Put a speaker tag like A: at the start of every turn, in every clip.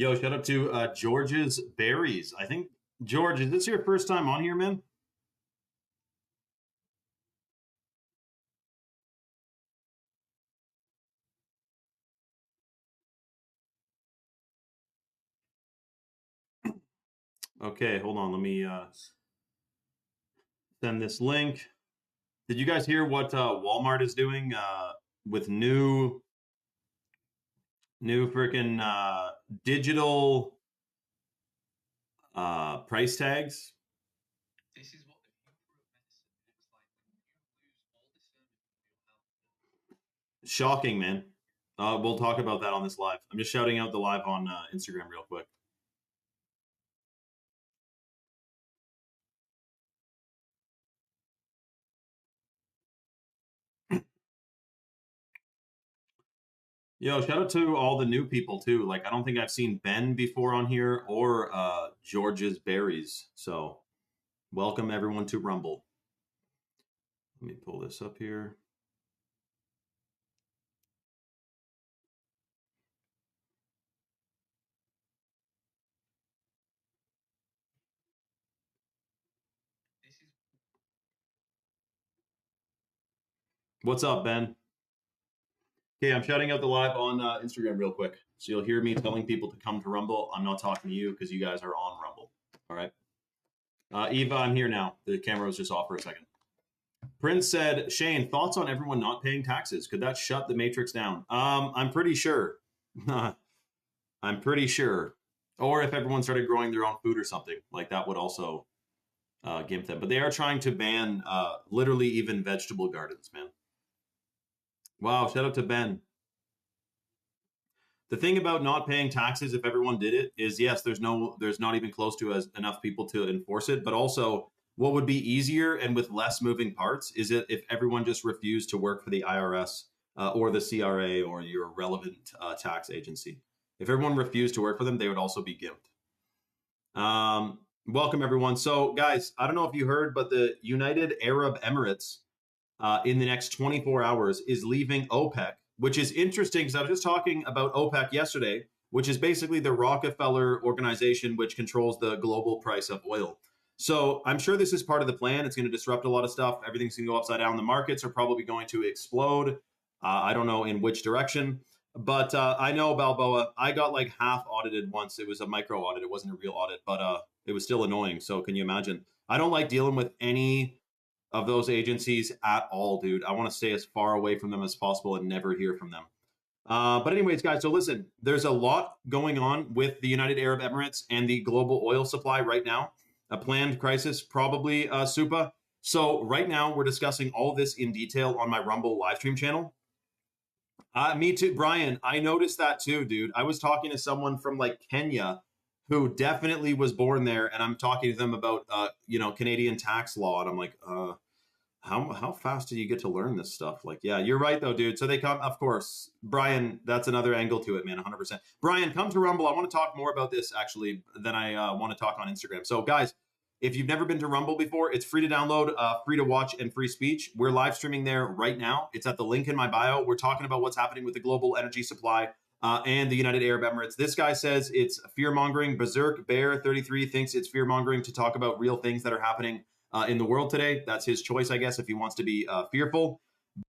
A: Yo, shout out to George's Berries. I think, George, is this your first time on here, man? Okay, hold on. Let me send this link. Did you guys hear what Walmart is doing with new freaking digital price tags? Shocking, man. We'll talk about that on this live. I'm just shouting out the live on Instagram real quick. Yo, shout out to all the new people too. Like, I don't think I've seen Ben before on here or George's Berries. So, welcome everyone to Rumble. Let me pull this up here. What's up, Ben? Okay, I'm shouting out the live on Instagram real quick. So you'll hear me telling people to come to Rumble. I'm not talking to you because you guys are on Rumble. All right. Eva, I'm here now. The camera was just off for a second. Prince said, Shane, thoughts on everyone not paying taxes? Could that shut the Matrix down? I'm pretty sure. I'm pretty sure. Or if everyone started growing their own food or something, like that would also gimp them. But they are trying to ban literally even vegetable gardens, man. Wow, shout out to Ben. The thing about not paying taxes, if everyone did it, is yes, there's not even close to as enough people to enforce it. But also, what would be easier and with less moving parts is it if everyone just refused to work for the IRS or the CRA or your relevant tax agency. If everyone refused to work for them, they would also be gimped. Welcome everyone. So, guys, I don't know if you heard, but the United Arab Emirates in the next 24 hours is leaving OPEC, which is interesting because I was just talking about OPEC yesterday, which is basically the Rockefeller organization which controls the global price of oil. So I'm sure this is part of the plan. It's going to disrupt a lot of stuff. Everything's going to go upside down. The markets are probably going to explode. I don't know in which direction, but I know Balboa. I got like half audited once. It was a micro audit. It wasn't a real audit, but it was still annoying. So can you imagine? I don't like dealing with any of those agencies at all, dude. I want to stay as far away from them as possible and never hear from them. But anyways, guys, so listen, there's a lot going on with the United Arab Emirates and the global oil supply right now. A planned crisis, probably, Supa. So right now, we're discussing all this in detail on my Rumble live stream channel. Me too, Brian. I noticed that too, dude. I was talking to someone from like Kenya who definitely was born there, and I'm talking to them about Canadian tax law, and I'm like, how fast do you get to learn this stuff? Like, yeah, you're right though, dude. So they come, of course, Brian. That's another angle to it, man. 100%. Brian, come to Rumble. I want to talk more about this actually than I want to talk on Instagram. So, guys, if you've never been to Rumble before, it's free to download, free to watch, and free speech. We're live streaming there right now. It's at the link in my bio. We're talking about what's happening with the global energy supply and the United Arab Emirates. This guy says it's fear mongering. Berserk Bear 33 thinks it's fear mongering to talk about real things that are happening in the world today. That's his choice, I guess, if he wants to be fearful.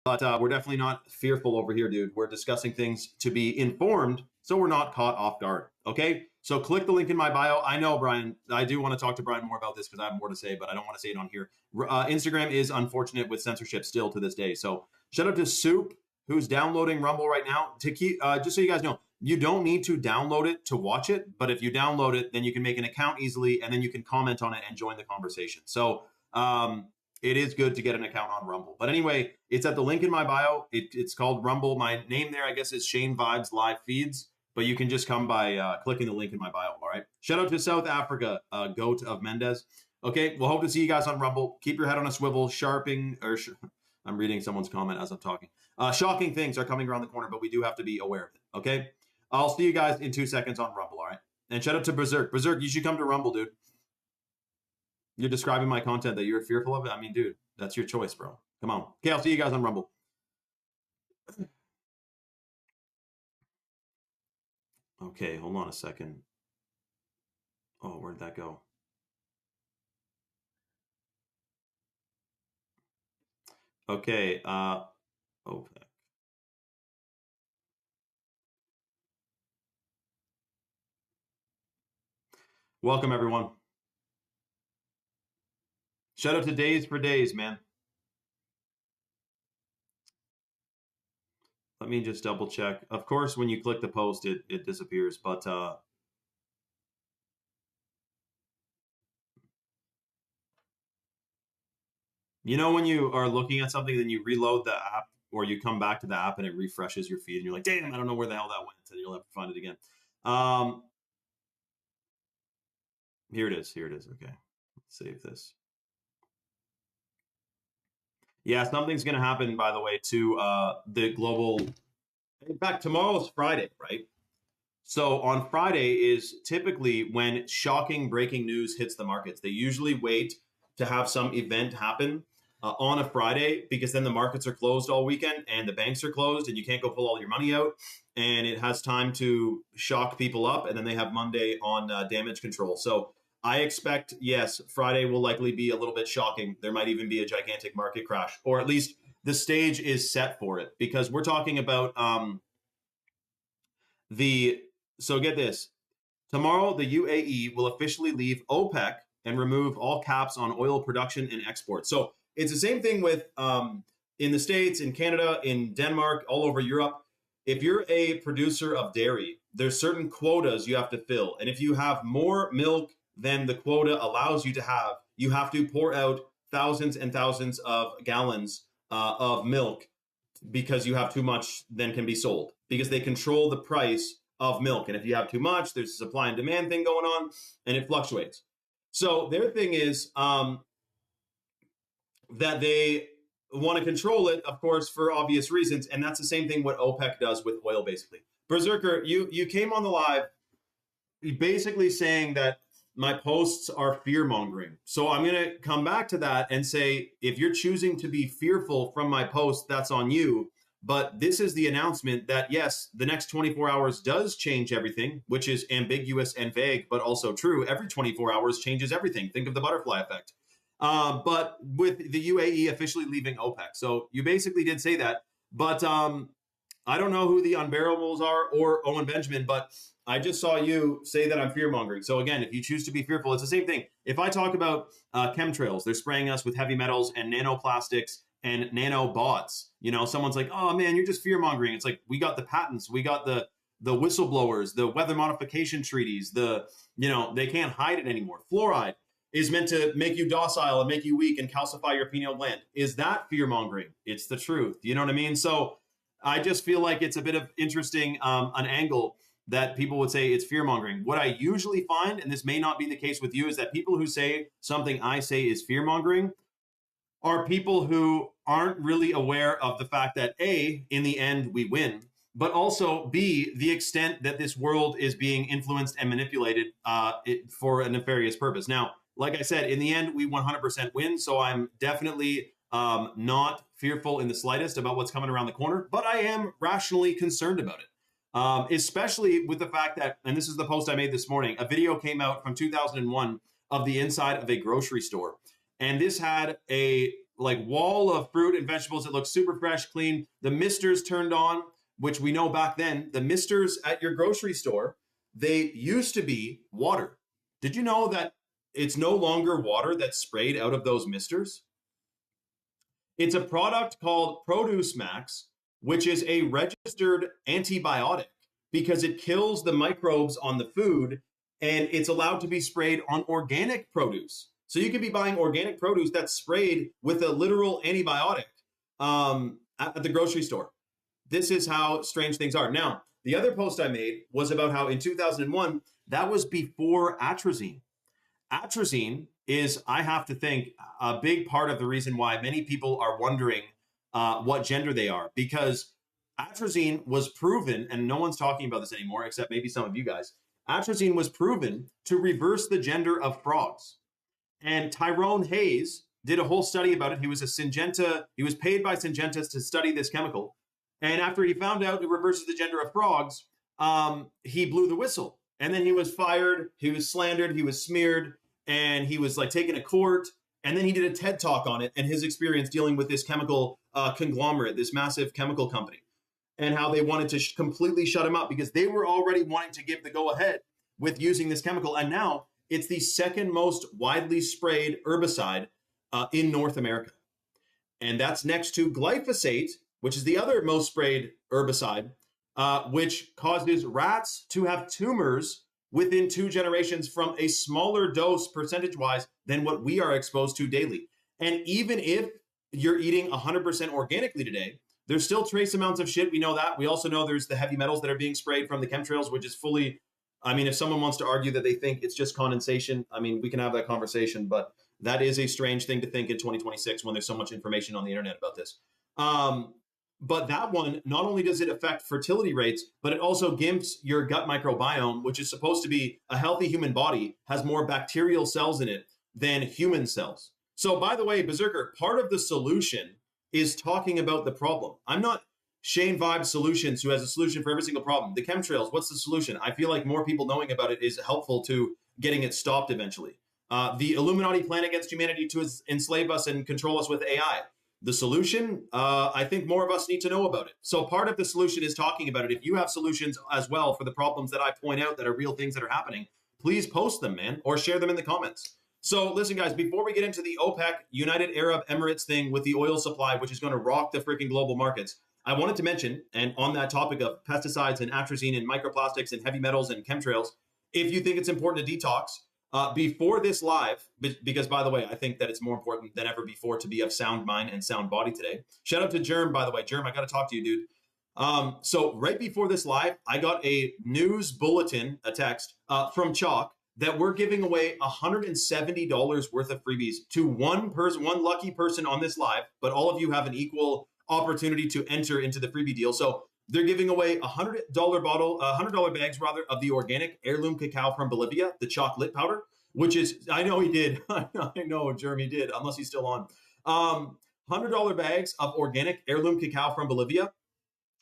A: But we're definitely not fearful over here, dude. We're discussing things to be informed so we're not caught off guard. Okay? So click the link in my bio. I know, Brian, I do want to talk to Brian more about this because I have more to say, but I don't want to say it on here. Instagram is unfortunate with censorship still to this day. So shout out to Soup, who's downloading Rumble right now. To keep, just so you guys know, you don't need to download it to watch it, but if you download it, then you can make an account easily, and then you can comment on it and join the conversation. So it is good to get an account on Rumble. But anyway, it's at the link in my bio. It's called Rumble. My name there, I guess, is Shane Vibes Live Feeds. But you can just come by clicking the link in my bio, all right? Shout out to South Africa, Goat of Mendez. Okay, we'll hope to see you guys on Rumble. Keep your head on a swivel. I'm reading someone's comment as I'm talking. Shocking things are coming around the corner, but we do have to be aware of it, okay? I'll see you guys in 2 seconds on Rumble, all right? And shout out to Berserk. Berserk, you should come to Rumble, dude. You're describing my content that you're fearful of it? I mean, dude, that's your choice, bro. Come on. Okay, I'll see you guys on Rumble. Okay, hold on a second. Oh, where did that go? Okay, OPEC. Welcome everyone. Shout out to Days for Days, man. Let me just double check. Of course, when you click the post, it disappears. But you know when you are looking at something, then you reload the app, or you come back to the app and it refreshes your feed, and you're like, "Damn, I don't know where the hell that went," and you'll have to find it again. Um, Here it is. Here it is. Okay, let's save this. Yeah, something's going to happen, by the way, to the global. In fact, tomorrow's Friday, right? So on Friday is typically when shocking breaking news hits the markets. They usually wait to have some event happen on a Friday, because then the markets are closed all weekend and the banks are closed and you can't go pull all your money out. And it has time to shock people up. And then they have Monday on damage control. So I expect, yes, Friday will likely be a little bit shocking. There might even be a gigantic market crash, or at least the stage is set for it, because we're talking about the so get this. Tomorrow, the UAE will officially leave OPEC and remove all caps on oil production and export. So it's the same thing with in the States, in Canada, in Denmark, all over Europe. If you're a producer of dairy, there's certain quotas you have to fill. And if you have more milk than the quota allows you have to pour out thousands and thousands of gallons of milk, because you have too much then can be sold, because they control the price of milk. And if you have too much, there's a supply and demand thing going on, and it fluctuates. So their thing is that they want to control it, of course, for obvious reasons. And that's the same thing what OPEC does with oil, basically. Berserker, you came on the live basically saying that my posts are fear mongering. So I'm going to come back to that and say, if you're choosing to be fearful from my post, that's on you. But this is the announcement that, yes, the next 24 hours does change everything, which is ambiguous and vague, but also true. Every 24 hours changes everything. Think of the butterfly effect. But with the UAE officially leaving OPEC. So you basically did say that. But I don't know who the unbearables are or Owen Benjamin, but I just saw you say that I'm fear mongering. So again, if you choose to be fearful, it's the same thing. If I talk about chemtrails, they're spraying us with heavy metals and nanoplastics and nanobots. You know, someone's like, "Oh man, you're just fear mongering." It's like, we got the patents, we got the whistleblowers, the weather modification treaties. They can't hide it anymore. Fluoride is meant to make you docile and make you weak and calcify your pineal gland. Is that fear mongering? It's the truth. You know what I mean? So I just feel like it's a bit of interesting an angle that people would say it's fear mongering. What I usually find, and this may not be the case with you, is that people who say something I say is fear mongering are people who aren't really aware of the fact that A, in the end, we win, but also B, the extent that this world is being influenced and manipulated for a nefarious purpose. Now, like I said, in the end, we 100% win. So I'm definitely not fearful in the slightest about what's coming around the corner, but I am rationally concerned about it, especially with the fact that, and this is the post I made this morning, a video came out from 2001 of the inside of a grocery store. And this had a wall of fruit and vegetables that looked super fresh, clean. The misters turned on, which we know back then, the misters at your grocery store, they used to be water. Did you know that it's no longer water that's sprayed out of those misters? It's a product called Produce Max, which is a registered antibiotic because it kills the microbes on the food, and it's allowed to be sprayed on organic produce. So you could be buying organic produce that's sprayed with a literal antibiotic at the grocery store. This is how strange things are. Now, the other post I made was about how in 2001, that was before atrazine. Atrazine is, I have to think, a big part of the reason why many people are wondering what gender they are, because atrazine was proven, and no one's talking about this anymore, except maybe some of you guys. Atrazine was proven to reverse the gender of frogs. And Tyrone Hayes did a whole study about it. He was paid by Syngenta to study this chemical. And after he found out it reverses the gender of frogs, he blew the whistle. And then he was fired, he was slandered, he was smeared, and he was like taken to court. And then he did a TED talk on it and his experience dealing with this chemical conglomerate, this massive chemical company, and how they wanted to completely shut him up because they were already wanting to give the go ahead with using this chemical. And now it's the second most widely sprayed herbicide in North America. And that's next to glyphosate, which is the other most sprayed herbicide, which causes rats to have tumors within 2 generations from a smaller dose percentage-wise than what we are exposed to daily. And even if you're eating 100% organically today, there's still trace amounts of shit. We know that. We also know there's the heavy metals that are being sprayed from the chemtrails, which is fully, I mean, if someone wants to argue that they think it's just condensation, I mean, we can have that conversation, but that is a strange thing to think in 2026 when there's so much information on the internet about this. But that one, not only does it affect fertility rates, but it also gimps your gut microbiome, which is supposed to be a healthy human body, has more bacterial cells in it than human cells. So by the way, Berserker, part of the solution is talking about the problem. I'm not Shane Vibe Solutions, who has a solution for every single problem. The chemtrails, what's the solution? I feel like more people knowing about it is helpful to getting it stopped eventually. The Illuminati plan against humanity to enslave us and control us with AI. The solution, I think more of us need to know about it. So part of the solution is talking about it. If you have solutions as well for the problems that I point out that are real things that are happening, please post them, man, or share them in the comments. So listen, guys, before we get into the OPEC, United Arab Emirates thing with the oil supply, which is going to rock the freaking global markets, I wanted to mention, and on that topic of pesticides and atrazine and microplastics and heavy metals and chemtrails, if you think it's important to detox, before this live, because by the way, I think that it's more important than ever before to be of sound mind and sound body today. Shout out to Germ, by the way. Germ, I got to talk to you, dude. So right before this live, I got a news bulletin, a text from Chalk that we're giving away $170 worth of freebies to one person, one lucky person on this live, but all of you have an equal opportunity to enter into the freebie deal. So they're giving away $100 bags rather of the organic heirloom cacao from Bolivia, the chocolate powder, which is, I know he did. I know Jeremy did, unless he's still on. $100 bags of organic heirloom cacao from Bolivia,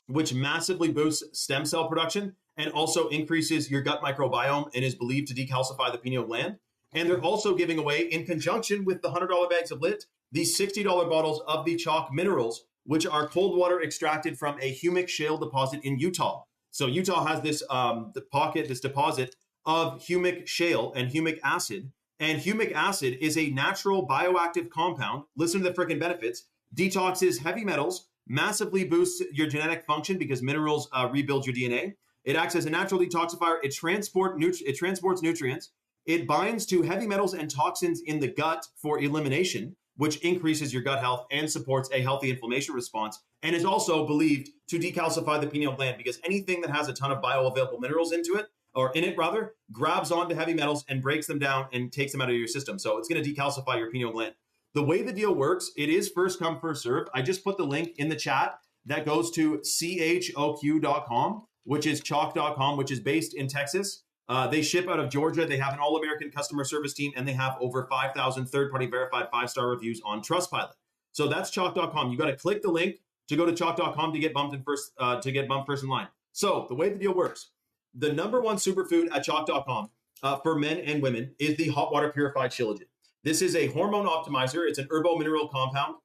A: which massively boosts stem cell production and also increases your gut microbiome and is believed to decalcify the pineal gland. And they're also giving away, in conjunction with the $100 bags of lit, these $60 bottles of the chalk minerals, which are cold water extracted from a humic shale deposit in Utah. So Utah has this deposit of humic shale and humic acid. And humic acid is a natural bioactive compound. Listen to the freaking benefits. Detoxes heavy metals, massively boosts your genetic function because minerals rebuild your DNA. It acts as a natural detoxifier. It transports nutrients. It binds to heavy metals and toxins in the gut for elimination, which increases your gut health and supports a healthy inflammation response, and is also believed to decalcify the pineal gland because anything that has a ton of bioavailable minerals in it grabs onto heavy metals and breaks them down and takes them out of your system. So it's going to decalcify your pineal gland. The way the deal works, it is first come, first serve. I just put the link in the chat that goes to choq.com, which is chalk.com, which is based in Texas. They ship out of Georgia. They have an all-American customer service team, and they have over 5,000 third-party verified 5-star reviews on Trustpilot. So that's chalk.com. You got to click the link to go to chalk.com to get bumped first in line. So the way the deal works, the number one superfood at chalk.com for men and women is the hot water purified shilajit. This is a hormone optimizer. It's an herbo-mineral compound,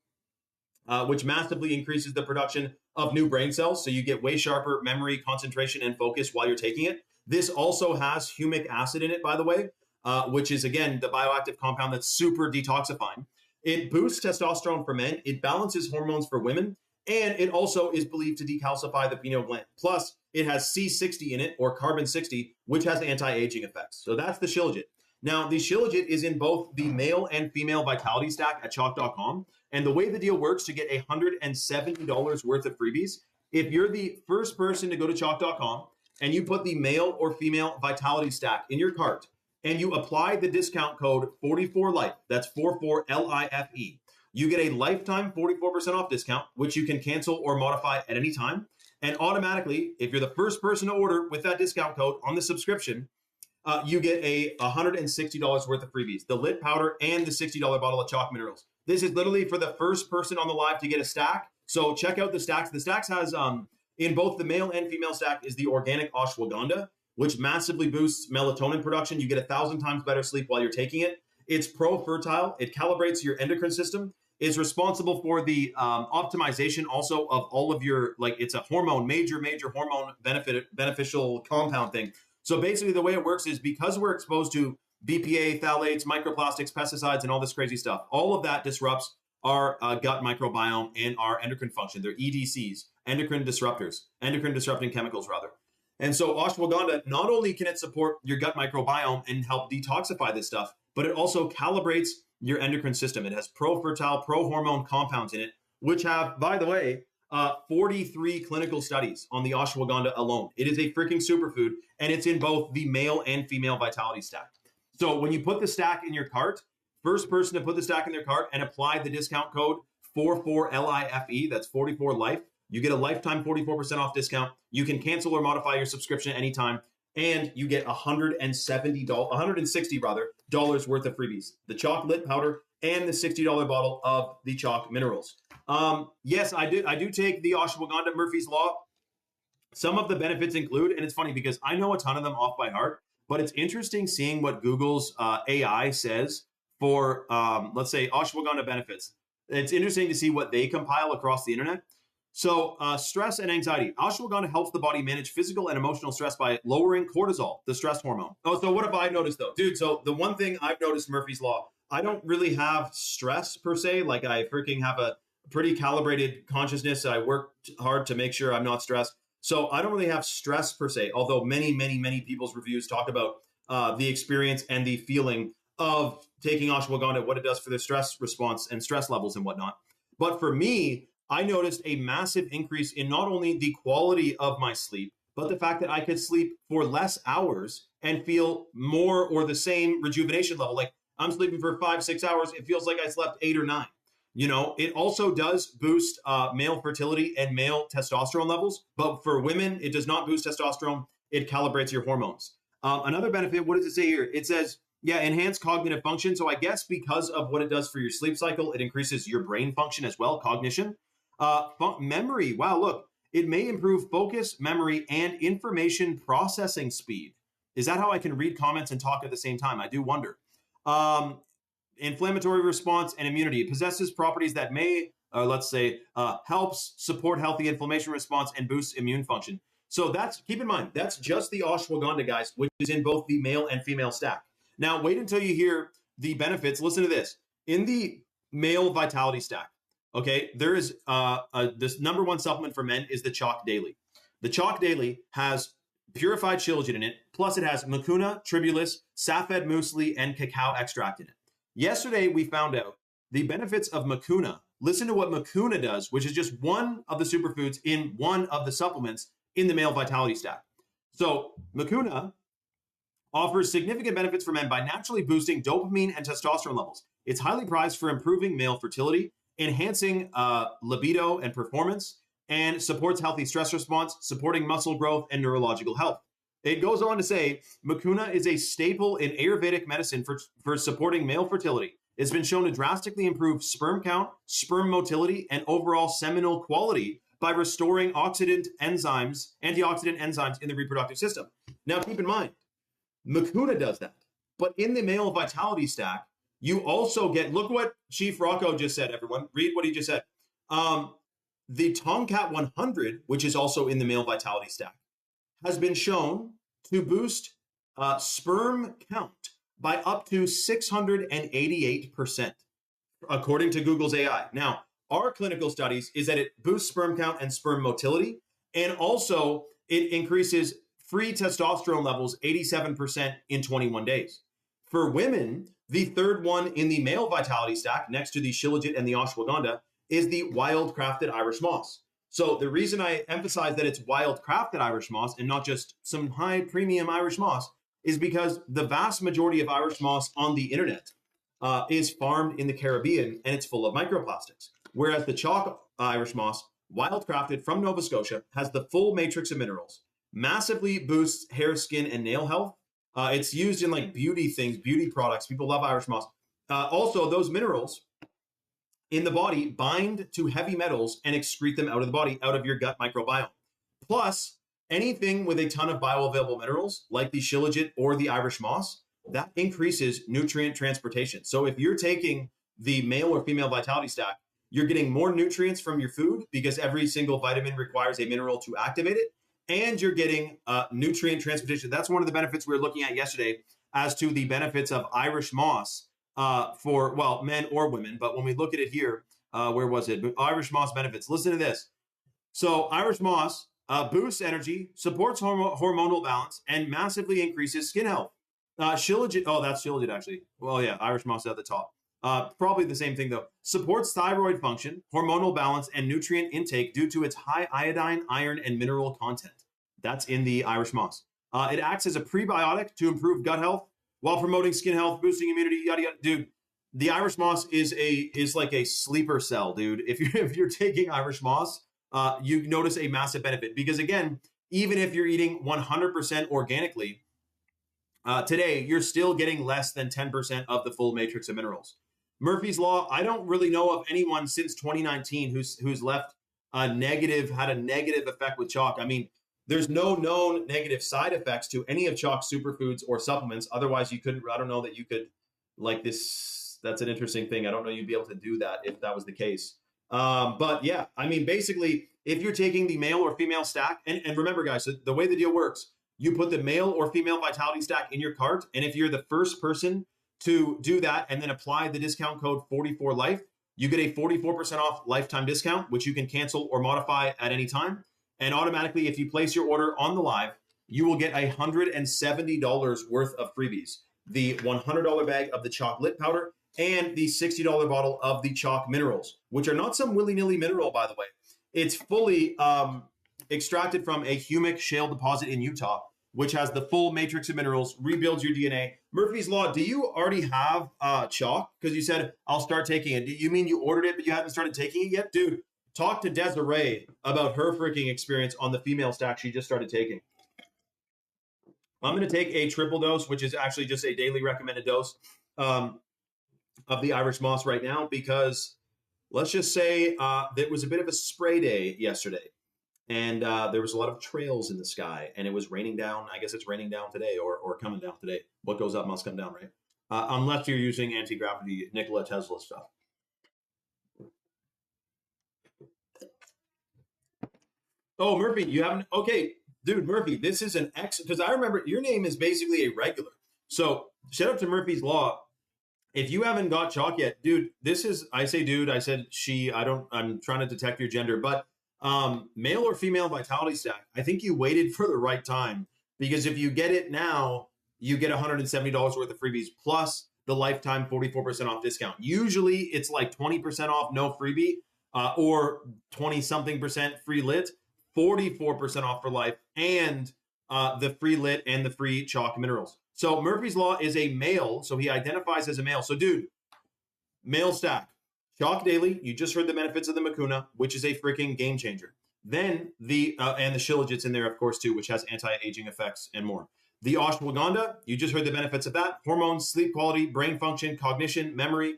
A: which massively increases the production of new brain cells. So you get way sharper memory, concentration, and focus while you're taking it. This also has humic acid in it, by the way, which is, again, the bioactive compound that's super detoxifying. It boosts testosterone for men. It balances hormones for women. And it also is believed to decalcify the pineal gland. Plus, it has C60 in it, or carbon 60, which has anti-aging effects. So that's the shilajit. Now, the shilajit is in both the male and female vitality stack at chalk.com. And the way the deal works to get $170 worth of freebies, if you're the first person to go to chalk.com and you put the male or female vitality stack in your cart and you apply the discount code 44LIFE, that's 44LIFE, you get a lifetime 44% off discount, which you can cancel or modify at any time. And automatically, if you're the first person to order with that discount code on the subscription, you get a $160 worth of freebies, the lit powder and the $60 bottle of chalk minerals. This is literally for the first person on the live to get a stack. So check out the stacks. The stacks has In both the male and female stack is the organic ashwagandha, which massively boosts melatonin production. You get 1,000 times better sleep while you're taking it. It's pro-fertile. It calibrates your endocrine system. Is responsible for the optimization also of all of your, like, it's a hormone, major hormone beneficial compound thing. So basically the way it works is because we're exposed to BPA, phthalates, microplastics, pesticides, and all this crazy stuff, all of that disrupts our gut microbiome and our endocrine function. They're EDCs, endocrine disruptors, endocrine disrupting chemicals rather. And so ashwagandha, not only can it support your gut microbiome and help detoxify this stuff, but it also calibrates your endocrine system. It has pro-fertile, pro-hormone compounds in it, which have, by the way, 43 clinical studies on the ashwagandha alone. It is a freaking superfood, and it's in both the male and female vitality stack. So when you put the stack in your cart, first person to put the stack in their cart and apply the discount code 44LIFE, that's 44 life, you get a lifetime 44% off discount. You can cancel or modify your subscription anytime, and you get $160 worth of freebies: the chocolate powder and the $60 bottle of the chalk minerals. Yes, I do take the ashwagandha, Murphy's Law. Some of the benefits include, and it's funny because I know a ton of them off by heart, but it's interesting seeing what Google's AI says for, let's say, ashwagandha benefits. It's interesting to see what they compile across the internet. So stress and anxiety. Ashwagandha helps the body manage physical and emotional stress by lowering cortisol, the stress hormone. Oh, so what have I noticed though? Dude, so the one thing I've noticed, Murphy's Law, I don't really have stress per se. Like I freaking have a pretty calibrated consciousness. I work hard to make sure I'm not stressed. So I don't really have stress per se, although many people's reviews talk about the experience and the feeling of taking ashwagandha, what it does for the stress response and stress levels and whatnot. But for me, I noticed a massive increase in not only the quality of my sleep, but the fact that I could sleep for less hours and feel more or the same rejuvenation level. Like I'm sleeping for 5-6 hours. It feels like I slept 8 or 9. You know, it also does boost male fertility and male testosterone levels. But for women, it does not boost testosterone. It calibrates your hormones. Another benefit, what does it say here? It says, yeah, enhanced cognitive function. So I guess because of what it does for your sleep cycle, it increases your brain function as well, cognition. Memory. Wow, look, it may improve focus, memory, and information processing speed. Is that how I can read comments and talk at the same time? I do wonder. Inflammatory response and immunity. It possesses properties that may, let's say, helps support healthy inflammation response and boosts immune function. So that's, keep in mind, that's just the ashwagandha, guys, which is in both the male and female stack. Now, wait until you hear the benefits. Listen to this. In the male vitality stack, okay, there is this number one supplement for men is the Chalk Daily. The Chalk Daily has purified shilajit in it, plus it has mucuna, tribulus, saffed muesli, and cacao extract in it. Yesterday, we found out the benefits of mucuna. Listen to what mucuna does, which is just one of the superfoods in one of the supplements in the male vitality stack. So mucuna offers significant benefits for men by naturally boosting dopamine and testosterone levels. It's highly prized for improving male fertility, enhancing libido and performance, and supports healthy stress response, supporting muscle growth and neurological health. It goes on to say, mucuna is a staple in Ayurvedic medicine for supporting male fertility. It's been shown to drastically improve sperm count, sperm motility, and overall seminal quality by restoring antioxidant enzymes in the reproductive system. Now, keep in mind, mucuna does that. But in the male vitality stack, you also get, look what Chief Rocco just said, everyone. Read what he just said. The Tomcat 100, which is also in the male vitality stack, has been shown to boost sperm count by up to 688%, according to Google's AI. Now, our clinical studies is that it boosts sperm count and sperm motility, and also it increases free testosterone levels 87% in 21 days. For women, the third one in the male vitality stack, next to the shilajit and the ashwagandha, is the wild crafted Irish moss. So the reason I emphasize that it's wild crafted Irish moss and not just some high premium Irish moss is because the vast majority of Irish moss on the internet is farmed in the Caribbean, and it's full of microplastics. Whereas the chalk Irish moss, wild crafted from Nova Scotia, has the full matrix of minerals, massively boosts hair, skin, and nail health. It's used in like beauty things, beauty products. People love Irish moss. Also, those minerals in the body bind to heavy metals and excrete them out of the body, out of your gut microbiome. Plus, anything with a ton of bioavailable minerals, like the shilajit or the Irish moss, that increases nutrient transportation. So if you're taking the male or female vitality stack, you're getting more nutrients from your food because every single vitamin requires a mineral to activate it, and you're getting nutrient transportation. That's one of the benefits we were looking at yesterday as to the benefits of Irish moss for, well, men or women. But when we look at it here, where was it? Irish moss benefits. Listen to this. So Irish moss boosts energy, supports hormonal balance, and massively increases skin health. Shilajit, oh, that's shilajit actually. Well, yeah, Irish moss at the top. Probably the same thing though. Supports thyroid function, hormonal balance, and nutrient intake due to its high iodine, iron, and mineral content. That's in the Irish moss. It acts as a prebiotic to improve gut health while promoting skin health, boosting immunity, yada yada. Dude, the Irish moss is like a sleeper cell, dude. If you're taking Irish moss, you notice a massive benefit because again, even if you're eating 100% organically, today you're still getting less than 10% of the full matrix of minerals. Murphy's Law, I don't really know of anyone since 2019 who's left had a negative effect with chalk. I mean, there's no known negative side effects to any of chalk's superfoods or supplements. Otherwise, you couldn't, I don't know that you could, like this, that's an interesting thing. I don't know you'd be able to do that if that was the case. But yeah, I mean, basically, if you're taking the male or female stack, and remember guys, the way the deal works, you put the male or female vitality stack in your cart, and if you're the first person to do that and then apply the discount code 44life, you get a 44% off lifetime discount, which you can cancel or modify at any time. And automatically, if you place your order on the live, you will get $170 worth of freebies. The $100 bag of the chalk lit powder and the $60 bottle of the chalk minerals, which are not some willy-nilly mineral, by the way. It's fully extracted from a humic shale deposit in Utah, which has the full matrix of minerals, rebuilds your DNA. Murphy's Law, do you already have chalk? Because you said, I'll start taking it. Do you mean you ordered it, but you haven't started taking it yet? Dude, talk to Desiree about her freaking experience on the female stack she just started taking. I'm going to take a triple dose, which is actually just a daily recommended dose of the Irish moss right now, because let's just say there was a bit of a spray day yesterday. And there was a lot of trails in the sky, and it was raining down. I guess it's raining down today or coming down today. What goes up must come down, right? Unless you're using anti-gravity Nikola Tesla stuff. Oh, Murphy, you haven't? Okay, dude, Murphy, this is an X, because I remember your name is basically a regular. So shout out to Murphy's Law. If you haven't got chalk yet, dude, this is, I say dude, I said she, I'm trying to detect your gender, but male or female vitality stack, I think you waited for the right time, because if you get it now, you get $170 worth of freebies plus the lifetime 44% off discount. Usually it's like 20% off, no freebie, or 20 something percent free lit, 44% off for life, and the free lit and the free chalk minerals. So Murphy's Law is a male, so he identifies as a male. So dude, male stack. Chalk Daily, you just heard the benefits of the Mucuna, which is a freaking game changer. Then the, and the Shilajit's in there, of course, too, which has anti-aging effects and more. The ashwagandha, you just heard the benefits of that. Hormones, sleep quality, brain function, cognition, memory.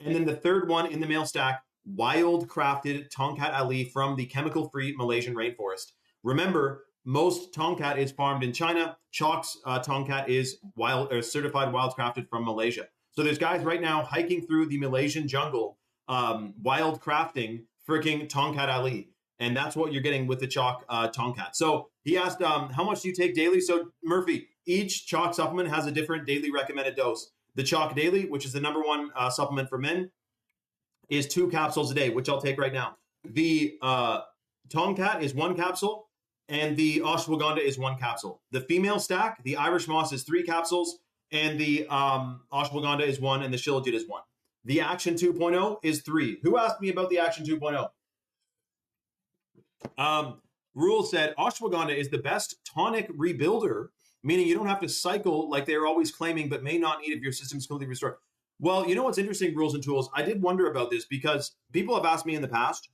A: And then the third one in the male stack, wild crafted Tongkat Ali from the chemical-free Malaysian rainforest. Remember, most Tongkat is farmed in China. Chalk's Tongkat is certified wild crafted from Malaysia. So there's guys right now hiking through the Malaysian jungle, wild crafting freaking Tongkat Ali. And that's what you're getting with the chalk Tongkat. So he asked, how much do you take daily? So Murphy, each chalk supplement has a different daily recommended dose. The chalk daily, which is the number one supplement for men, is 2 capsules a day, which I'll take right now. The Tongkat is 1 capsule, and the ashwagandha is 1 capsule. The female stack, the Irish moss, is 3 capsules, and the ashwagandha is 1, and the shilajit is 1. The Action 2.0 is 3. Who asked me about the Action 2.0? Rule said ashwagandha is the best tonic rebuilder, meaning you don't have to cycle like they're always claiming, but may not need if your system's completely restored. Well, you know what's interesting, Rules and Tools? I did wonder about this because people have asked me in the past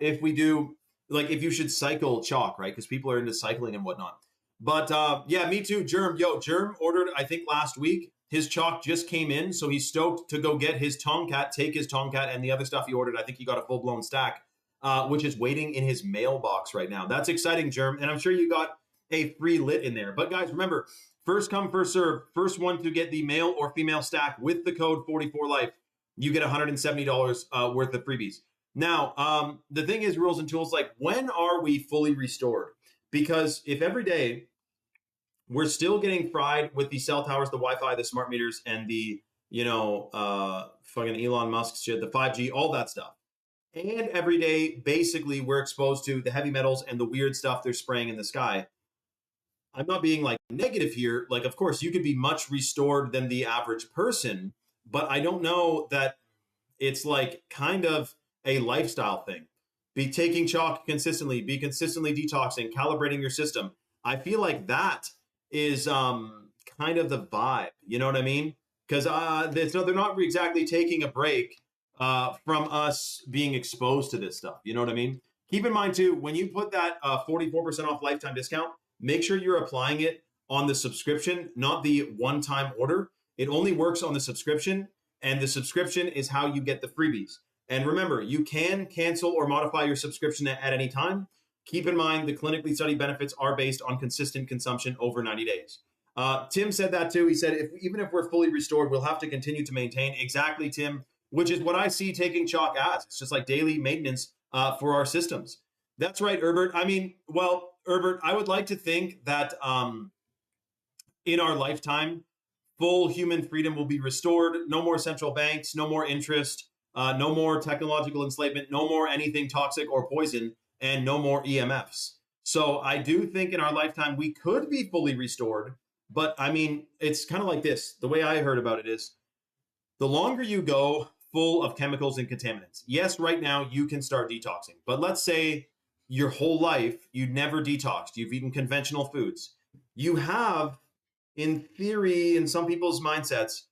A: if we do, like, if you should cycle chalk, right? Because people are into cycling and whatnot. But yeah, me too. Germ ordered, I think, last week. His chalk just came in, so he's stoked to go get his Tongkat, take his Tongkat, and the other stuff he ordered. I think he got a full-blown stack. which is waiting in his mailbox right now. That's exciting, Germ. And I'm sure you got a free lit in there. But guys, remember, first come, first serve. First one to get the male or female stack with the code 44life, you get $170 worth of freebies. Now, the thing is, rules and tools, like, when are we fully restored? Because if every day we're still getting fried with the cell towers, the Wi-Fi, the smart meters, and the, fucking Elon Musk shit, the 5G, all that stuff. And every day, basically, we're exposed to the heavy metals and the weird stuff they're spraying in the sky. I'm not being like negative here. Like, of course, you could be much restored than the average person, but I don't know that it's like kind of a lifestyle thing. Be taking chalk consistently, be consistently detoxing, calibrating your system. I feel like that is kind of the vibe. You know what I mean? Because they're not exactly taking a break from us being exposed to this stuff. You know what I mean? Keep in mind, too, when you put that 44% off lifetime discount, make sure you're applying it on the subscription, not the one-time order. It only works on the subscription, and the subscription is how you get the freebies. And remember, you can cancel or modify your subscription at any time. Keep in mind, the clinically studied benefits are based on consistent consumption over 90 days. Tim said that too. He said, even if we're fully restored, we'll have to continue to maintain. Exactly, Tim, which is what I see taking chalk as. It's just like daily maintenance for our systems. That's right, Herbert. I mean, well, Herbert, I would like to think that in our lifetime, full human freedom will be restored. No more central banks, no more interest, no more technological enslavement, no more anything toxic or poison, and no more EMFs. So I do think in our lifetime we could be fully restored. But I mean, it's kind of like this. The way I heard about it is the longer you go full of chemicals and contaminants, yes, right now you can start detoxing. But let's say your whole life you never detoxed. You've eaten conventional foods. You have, in theory, in some people's mindsets,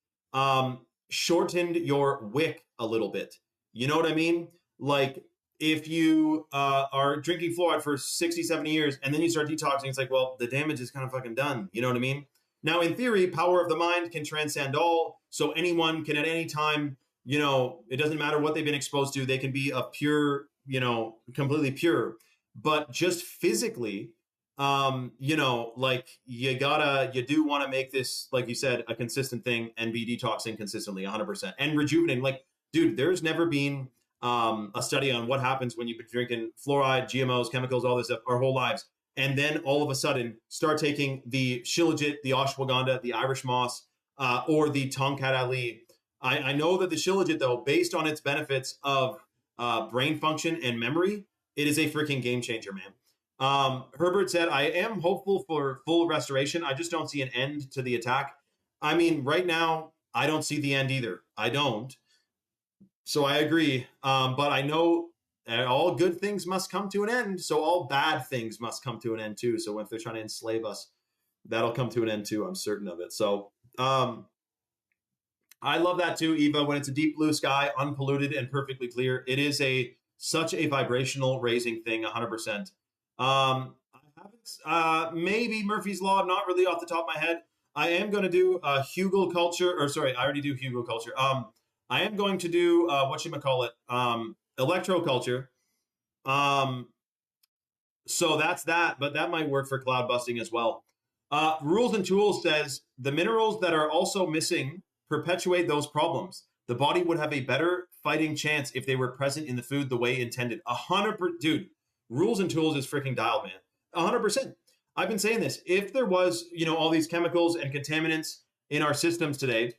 A: shortened your wick a little bit. You know what I mean? Like, if you are drinking fluoride for 60, 70 years and then you start detoxing, it's like, well, the damage is kind of fucking done. You know what I mean? Now, in theory, power of the mind can transcend all. So anyone can at any time, it doesn't matter what they've been exposed to. They can be a pure, completely pure. But just physically, like you do want to make this, like you said, a consistent thing and be detoxing consistently 100% and rejuvenating. Like, dude, there's never been a study on what happens when you've been drinking fluoride, GMOs, chemicals, all this stuff our whole lives. And then all of a sudden start taking the shilajit, the ashwagandha, the Irish moss, or the Tongkat Ali. I know that the shilajit, though, based on its benefits of brain function and memory, it is a freaking game changer, man. Herbert said, I am hopeful for full restoration. I just don't see an end to the attack. I mean, right now, I don't see the end either. I don't. So I agree. But I know all good things must come to an end. So all bad things must come to an end too. So if they're trying to enslave us, that'll come to an end too. I'm certain of it. So I love that too, Eva. When it's a deep blue sky, unpolluted and perfectly clear, it is such a vibrational raising thing, 100%. I haven't, maybe Murphy's Law, not really off the top of my head. I am going to do Hugel culture, or sorry, I already do Hugel culture. I am going to do electroculture. So that's that, but that might work for cloud busting as well. Rules and Tools says the minerals that are also missing perpetuate those problems. The body would have a better fighting chance if they were present in the food the way intended. 100%, dude. Rules and Tools is freaking dialed, man. 100%. I've been saying this. If there was, all these chemicals and contaminants in our systems today,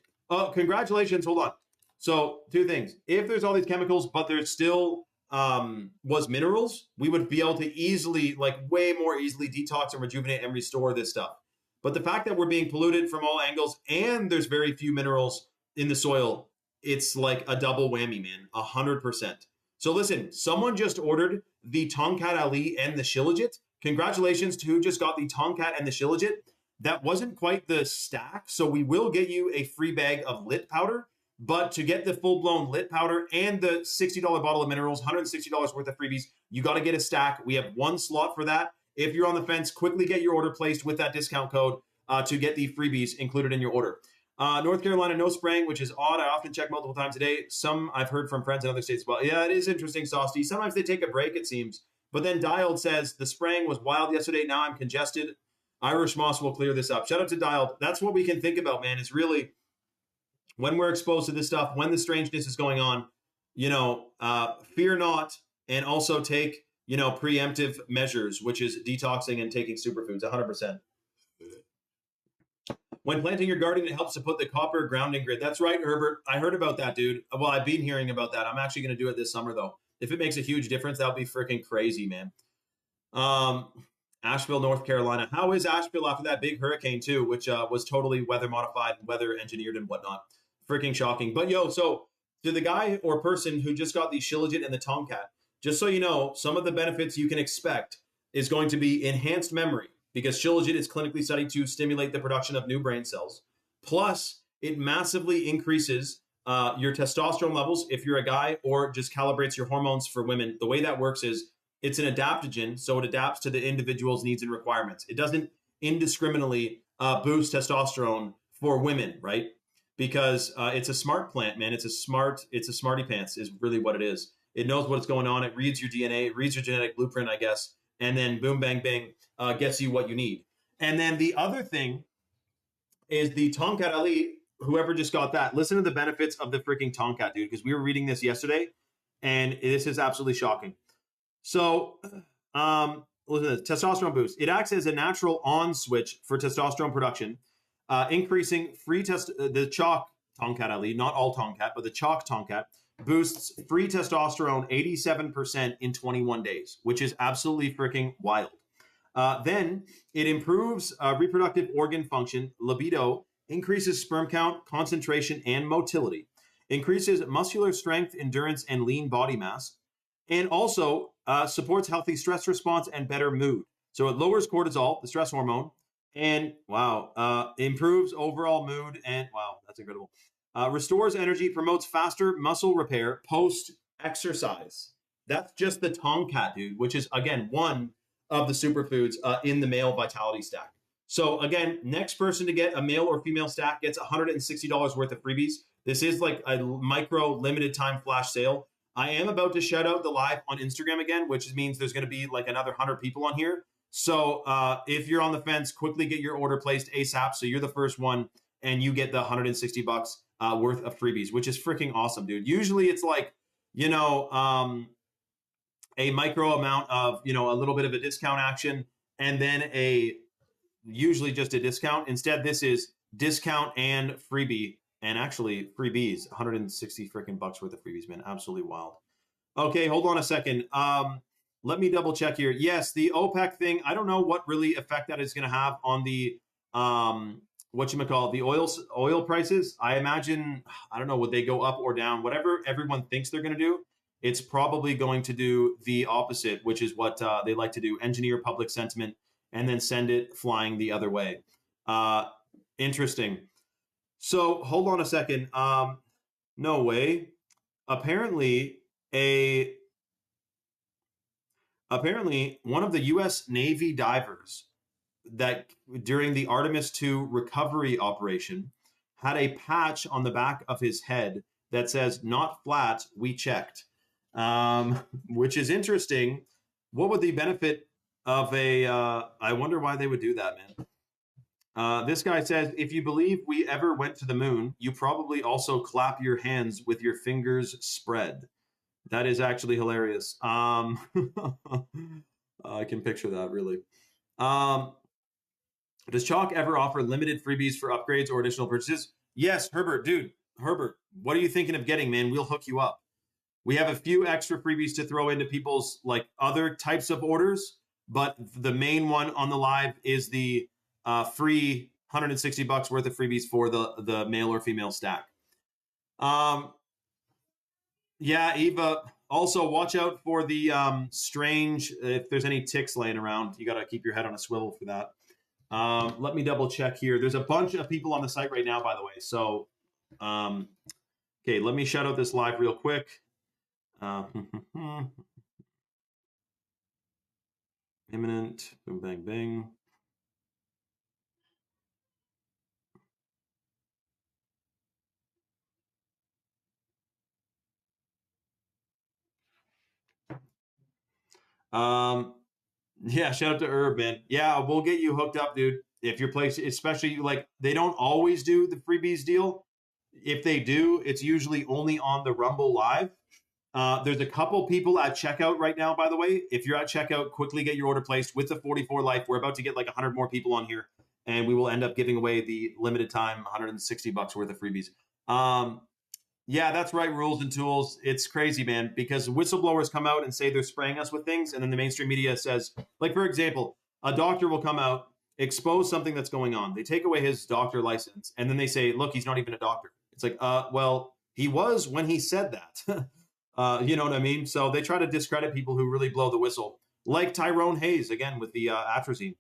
A: congratulations. Hold on. So 2 things. If there's all these chemicals, but there still was minerals, we would be able to easily, way more easily detox and rejuvenate and restore this stuff. But the fact that we're being polluted from all angles and there's very few minerals in the soil, it's like a double whammy, man, 100%. So listen, someone just ordered the Tongkat Ali and the Shilajit. Congratulations to who just got the Tongkat and the Shilajit. That wasn't quite the stack, so we will get you a free bag of lit powder. But to get the full-blown lit powder and the $60 bottle of minerals, $160 worth of freebies, you got to get a stack. We have 1 slot for that. If you're on the fence, quickly get your order placed with that discount code to get the freebies included in your order. North Carolina, no spraying, which is odd. I often check multiple times a day. Some I've heard from friends in other states as well. Yeah, it is interesting, Saucy. Sometimes they take a break, it seems. But then Dialed says, the spraying was wild yesterday. Now I'm congested. Irish Moss will clear this up. Shout out to Dialed. That's what we can think about, man. It's really when we're exposed to this stuff, when the strangeness is going on, fear not, and also take, preemptive measures, which is detoxing and taking superfoods, 100%. When planting your garden, it helps to put the copper grounding grid. That's right, Herbert. I heard about that, dude. Well, I've been hearing about that. I'm actually going to do it this summer, though. If it makes a huge difference, that would be freaking crazy, man. Asheville, North Carolina. How is Asheville after that big hurricane, too, which was totally weather modified, weather engineered, and whatnot? Freaking shocking. But yo, so to the guy or person who just got the Shilajit and the Tomcat, just so you know, some of the benefits you can expect is going to be enhanced memory, because Shilajit is clinically studied to stimulate the production of new brain cells. Plus, it massively increases your testosterone levels if you're a guy, or just calibrates your hormones for women. The way that works is it's an adaptogen, so it adapts to the individual's needs and requirements. It doesn't indiscriminately boost testosterone for women, right? Because it's a smart plant, man. It's a smarty pants is really what it is. It knows what's going on. It reads your DNA, it reads your genetic blueprint, I guess, and then boom, bang, bang, gets you what you need. And then the other thing is the Tomcat Ali. Whoever just got that, listen to the benefits of the freaking Tomcat, dude, because we were reading this yesterday, and this is absolutely shocking. So, listen to this. Testosterone boost. It acts as a natural on switch for testosterone production, increasing the chalk Tomcat Ali, not all Tomcat, but the chalk Tomcat boosts free testosterone 87% in 21 days, which is absolutely freaking wild. Then it improves reproductive organ function, libido, increases sperm count, concentration, and motility, increases muscular strength, endurance, and lean body mass, and also supports healthy stress response and better mood. So it lowers cortisol, the stress hormone, and improves overall mood, and wow, that's incredible. Restores energy, promotes faster muscle repair post-exercise. That's just the Tomcat, dude, which is, again, one of the superfoods in the male vitality stack. So again, next person to get a male or female stack gets $160 worth of freebies. This is like a micro limited time flash sale. I am about to shout out the live on Instagram again, which means there's going to be like another 100 people on here. So if you're on the fence, quickly get your order placed ASAP. So you're the first one and you get the $160 worth of freebies, which is freaking awesome, dude. Usually it's like, a micro amount of, a little bit of a discount action, and then usually just a discount. Instead, this is discount and freebie, and actually freebies, 160 freaking bucks worth of freebies, man. Absolutely wild. Okay, hold on a second. Let me double check here. Yes, the OPEC thing, I don't know what really effect that is going to have on the, the oil prices. I imagine, I don't know, would they go up or down? Whatever everyone thinks they're going to do, it's probably going to do the opposite, which is what they like to do, engineer public sentiment and then send it flying the other way. Interesting. So hold on a second. No way. Apparently one of the U.S. Navy divers that during the Artemis II recovery operation had a patch on the back of his head that says, "Not flat, we checked," which is interesting. What would the benefit of I wonder why they would do that, man. This guy says, if you believe we ever went to the moon, you probably also clap your hands with your fingers spread. That is actually hilarious. I can picture that, really. Does Chalk ever offer limited freebies for upgrades or additional purchases? Yes, Herbert, dude. Herbert, what are you thinking of getting, man? We'll hook you up. We have a few extra freebies to throw into people's like other types of orders, but the main one on the live is the free $160 worth of freebies for the male or female stack. Yeah, Eva. Also, watch out for the strange. If there's any ticks laying around, you got to keep your head on a swivel for that. Let me double check here. There's a bunch of people on the site right now, by the way. So, okay, let me shout out this live real quick. Imminent. Boom, bang, bang. Um, yeah, shout out to Herb, man. Yeah, we'll get you hooked up, dude. If your place, especially like they don't always do the freebies deal. If they do, it's usually only on the Rumble Live. There's a couple people at checkout right now, by the way. If you're at checkout, quickly get your order placed with the 44 Life. We're about to get like 100 more people on here, and we will end up giving away the limited time $160 worth of freebies. Um, yeah, that's right. Rules and tools. It's crazy, man, because whistleblowers come out and say they're spraying us with things. And then the mainstream media says, like, for example, a doctor will come out, expose something that's going on. They take away his doctor license. And then they say, look, he's not even a doctor. It's like, well, he was when he said that. You know what I mean? So they try to discredit people who really blow the whistle, like Tyrone Hayes, again, with the atrazine.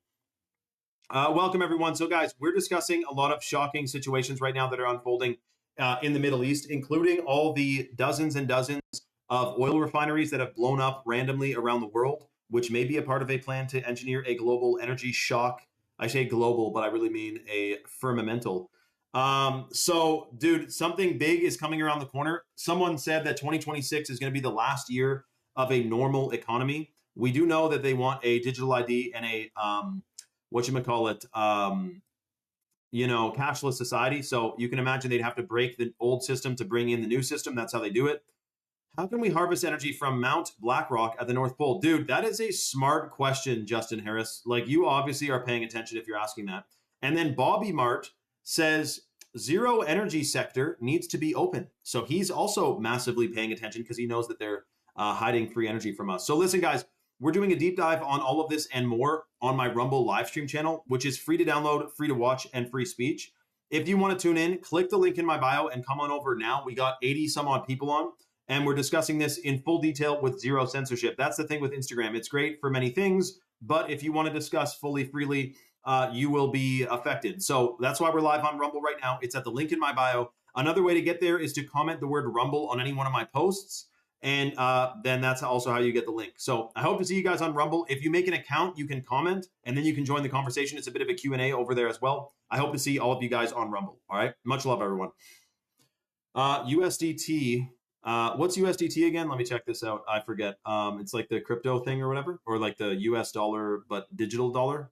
A: Welcome, everyone. So, guys, we're discussing a lot of shocking situations right now that are unfolding in the Middle East, including all the dozens and dozens of oil refineries that have blown up randomly around the world, which may be a part of a plan to engineer a global energy shock. I say global, but I really mean a firmamental. So, dude, something big is coming around the corner. Someone said that 2026 is going to be the last year of a normal economy. We do know that they want a digital ID and a whatchamacallit, cashless society. So you can imagine they'd have to break the old system to bring in the new system. That's how they do it. How can we harvest energy from Mount Blackrock at the North Pole? Dude, that is a smart question, Justin Harris. Like, you obviously are paying attention if you're asking that. And then Bobby Mart says zero energy sector needs to be open. So he's also massively paying attention because he knows that they're hiding free energy from us. So listen, guys, we're doing a deep dive on all of this and more on my Rumble live stream channel, which is free to download, free to watch, and free speech. If you want to tune in, click the link in my bio and come on over now. We got 80 some odd people on, and we're discussing this in full detail with zero censorship. That's the thing with Instagram. It's great for many things, but if you want to discuss fully, freely, you will be affected. So that's why we're live on Rumble right now. It's at the link in my bio. Another way to get there is to comment the word Rumble on any one of my posts. And then that's also how you get the link. So I hope to see you guys on Rumble. If you make an account, you can comment, and then you can join the conversation. It's a bit of a Q&A over there as well. I hope to see all of you guys on Rumble. All right. Much love, everyone. USDT. What's USDT again? Let me check this out. I forget. It's like the crypto thing or whatever, or like the US dollar, but digital dollar.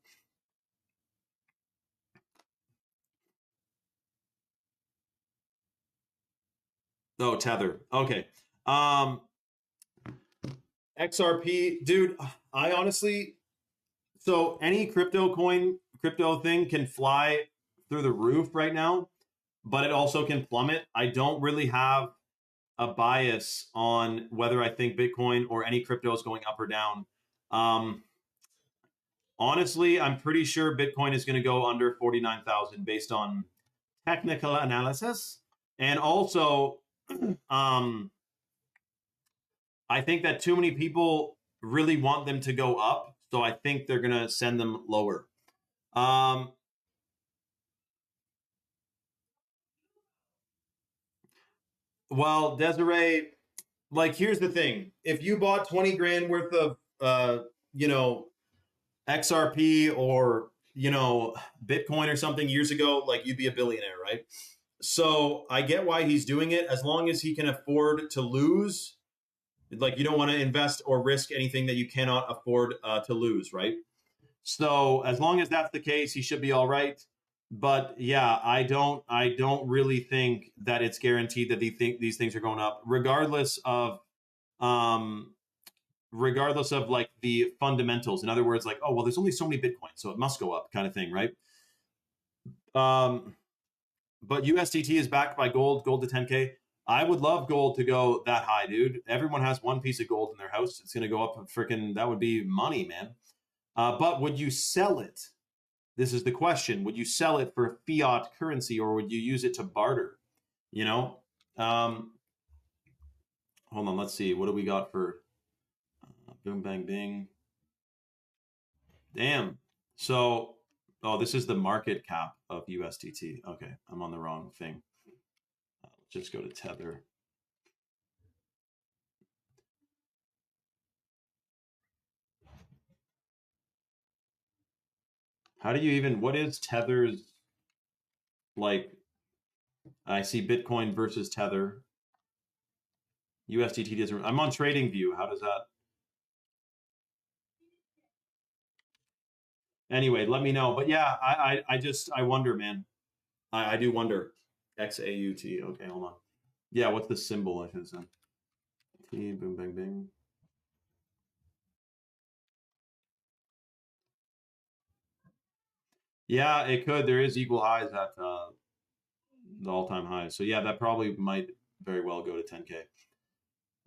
A: Oh, Tether. Okay. XRP, dude, I honestly, so any crypto thing can fly through the roof right now, but it also can plummet. I don't really have a bias on whether I think Bitcoin or any crypto is going up or down. Um, Honestly, I'm pretty sure Bitcoin is going to go under 49,000 based on technical analysis. And also, um, I think that too many people really want them to go up. So I think they're going to send them lower. Um, well, Desiree, like, here's the thing. If you bought 20 grand worth of, you know, XRP or, Bitcoin or something years ago, like, you'd be a billionaire, right? So I get why he's doing it as long as he can afford to lose. Like, you don't want to invest or risk anything that you cannot afford to lose, right? So as long as that's the case, he should be all right. But yeah, I don't really think that it's guaranteed that these things are going up, um, regardless of like the fundamentals. In other words, like, oh well, there's only so many Bitcoins, so it must go up, kind of thing, right? Um, but USDT is backed by gold to 10K. I would love gold to go that high, dude. Everyone has one piece of gold in their house. It's gonna go up freaking. That would be money, man. But would you sell it? This is the question. Would you sell it for fiat currency or would you use it to barter? You know? Um, Hold on, let's see. What do we got for boom, bang, bing? Damn. So, oh, this is the market cap of USDT. Okay, I'm on the wrong thing. Let's just go to Tether. How do you even, what is Tether's, like, I see Bitcoin versus Tether. USDT doesn't, I'm on TradingView. How does that? Anyway, let me know. But yeah, I wonder, man. I do wonder. XAUT. Okay, hold on. Yeah, what's the symbol I should say? T boom bang bing. Yeah, it could. There is equal highs at the all-time highs. So yeah, that probably might very well go to 10K.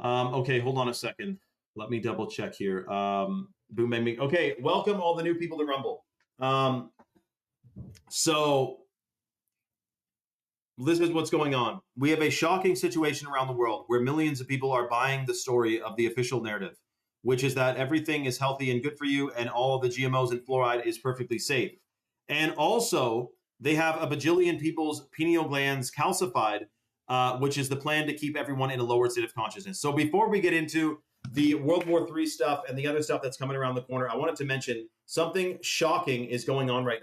A: Okay, hold on a second. Let me double check here. Boom bang bing. Okay, welcome all the new people to Rumble. So this is what's going on. We have a shocking situation around the world where millions of people are buying the story of the official narrative, which is that everything is healthy and good for you and all of the GMOs and fluoride is perfectly safe. And also, they have a bajillion people's pineal glands calcified, which is the plan to keep everyone in a lower state of consciousness. So before we get into the World War III stuff and the other stuff that's coming around the corner, I wanted to mention something shocking is going on right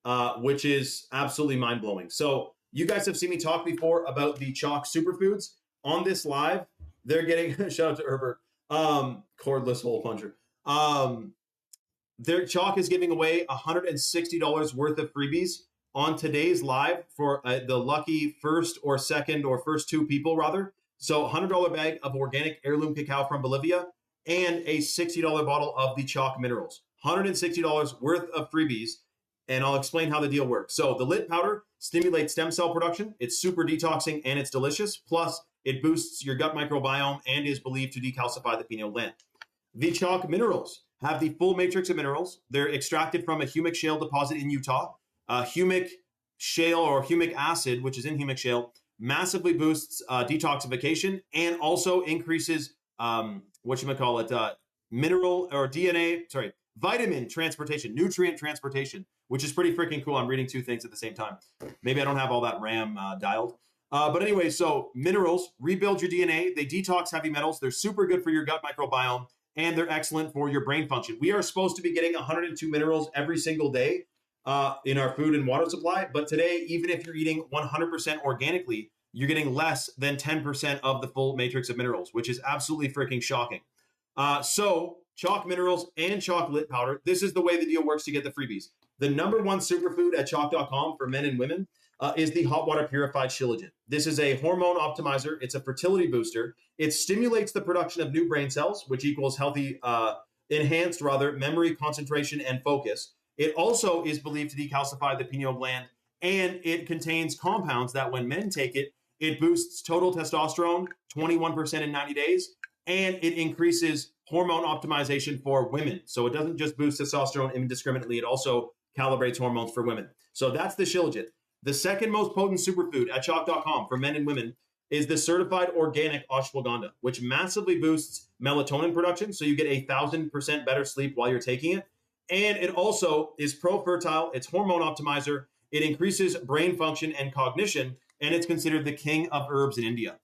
A: now, which is absolutely mind-blowing. So you guys have seen me talk before about the chalk superfoods. On this live, they're getting, shout out to Herbert, cordless hole puncher. Their chalk is giving away $160 worth of freebies on today's live for the lucky first or second or first two people, rather. So $100 bag of organic heirloom cacao from Bolivia and a $60 bottle of the chalk minerals. $160 worth of freebies, and I'll explain how the deal works. So the lit powder stimulates stem cell production. It's super detoxing and it's delicious. Plus, it boosts your gut microbiome and is believed to decalcify the pineal gland. The chalk minerals have the full matrix of minerals. They're extracted from a humic shale deposit in Utah. Humic shale or humic acid, which is in humic shale, massively boosts detoxification and also increases mineral or vitamin transportation, nutrient transportation, which is pretty freaking cool. I'm reading two things at the same time. Maybe I don't have all that RAM dialed. But anyway, so minerals rebuild your DNA. They detox heavy metals. They're super good for your gut microbiome, and they're excellent for your brain function. We are supposed to be getting 102 minerals every single day in our food and water supply. But today, even if you're eating 100% organically, you're getting less than 10% of the full matrix of minerals, which is absolutely freaking shocking. So chalk minerals and chocolate powder, this is the way the deal works to get the freebies. The number one superfood at chalk.com for men and women is the hot water purified shilajit. This is a hormone optimizer. It's a fertility booster. It stimulates the production of new brain cells, which equals enhanced memory, concentration, and focus. It also is believed to decalcify the pineal gland, and it contains compounds that when men take it, it boosts total testosterone 21% in 90 days, and it increases hormone optimization for women. So it doesn't just boost testosterone indiscriminately, it also calibrates hormones for women. So that's the shilajit. The second most potent superfood at chalk.com for men and women is the certified organic ashwagandha, which massively boosts melatonin production. So you get 1,000% better sleep while you're taking it. And it also is pro-fertile. It's hormone optimizer. It increases brain function and cognition. And it's considered the king of herbs in India.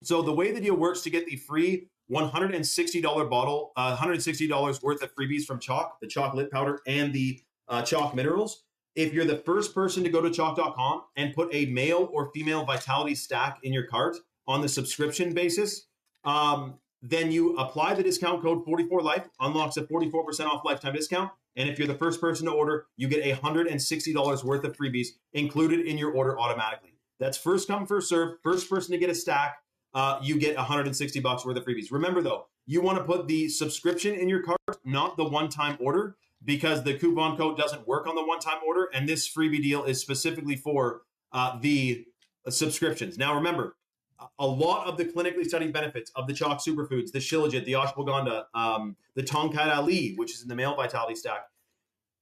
A: So the way the deal works to get the free $160 bottle, $160 worth of freebies from Chalk, the chalk lit powder and the chalk minerals. If you're the first person to go to chalk.com and put a male or female vitality stack in your cart on the subscription basis, then you apply the discount code 44life, unlocks a 44% off lifetime discount. And if you're the first person to order, you get $160 worth of freebies included in your order automatically. That's first come, first serve. First person to get a stack, you get $160 worth of freebies. Remember though, you want to put the subscription in your cart, not the one-time order, because the coupon code doesn't work on the one-time order. And this freebie deal is specifically for the subscriptions. Now remember, a lot of the clinically studied benefits of the chalk superfoods, the shilajit, the ashwagandha, the tongkat ali, which is in the male vitality stack,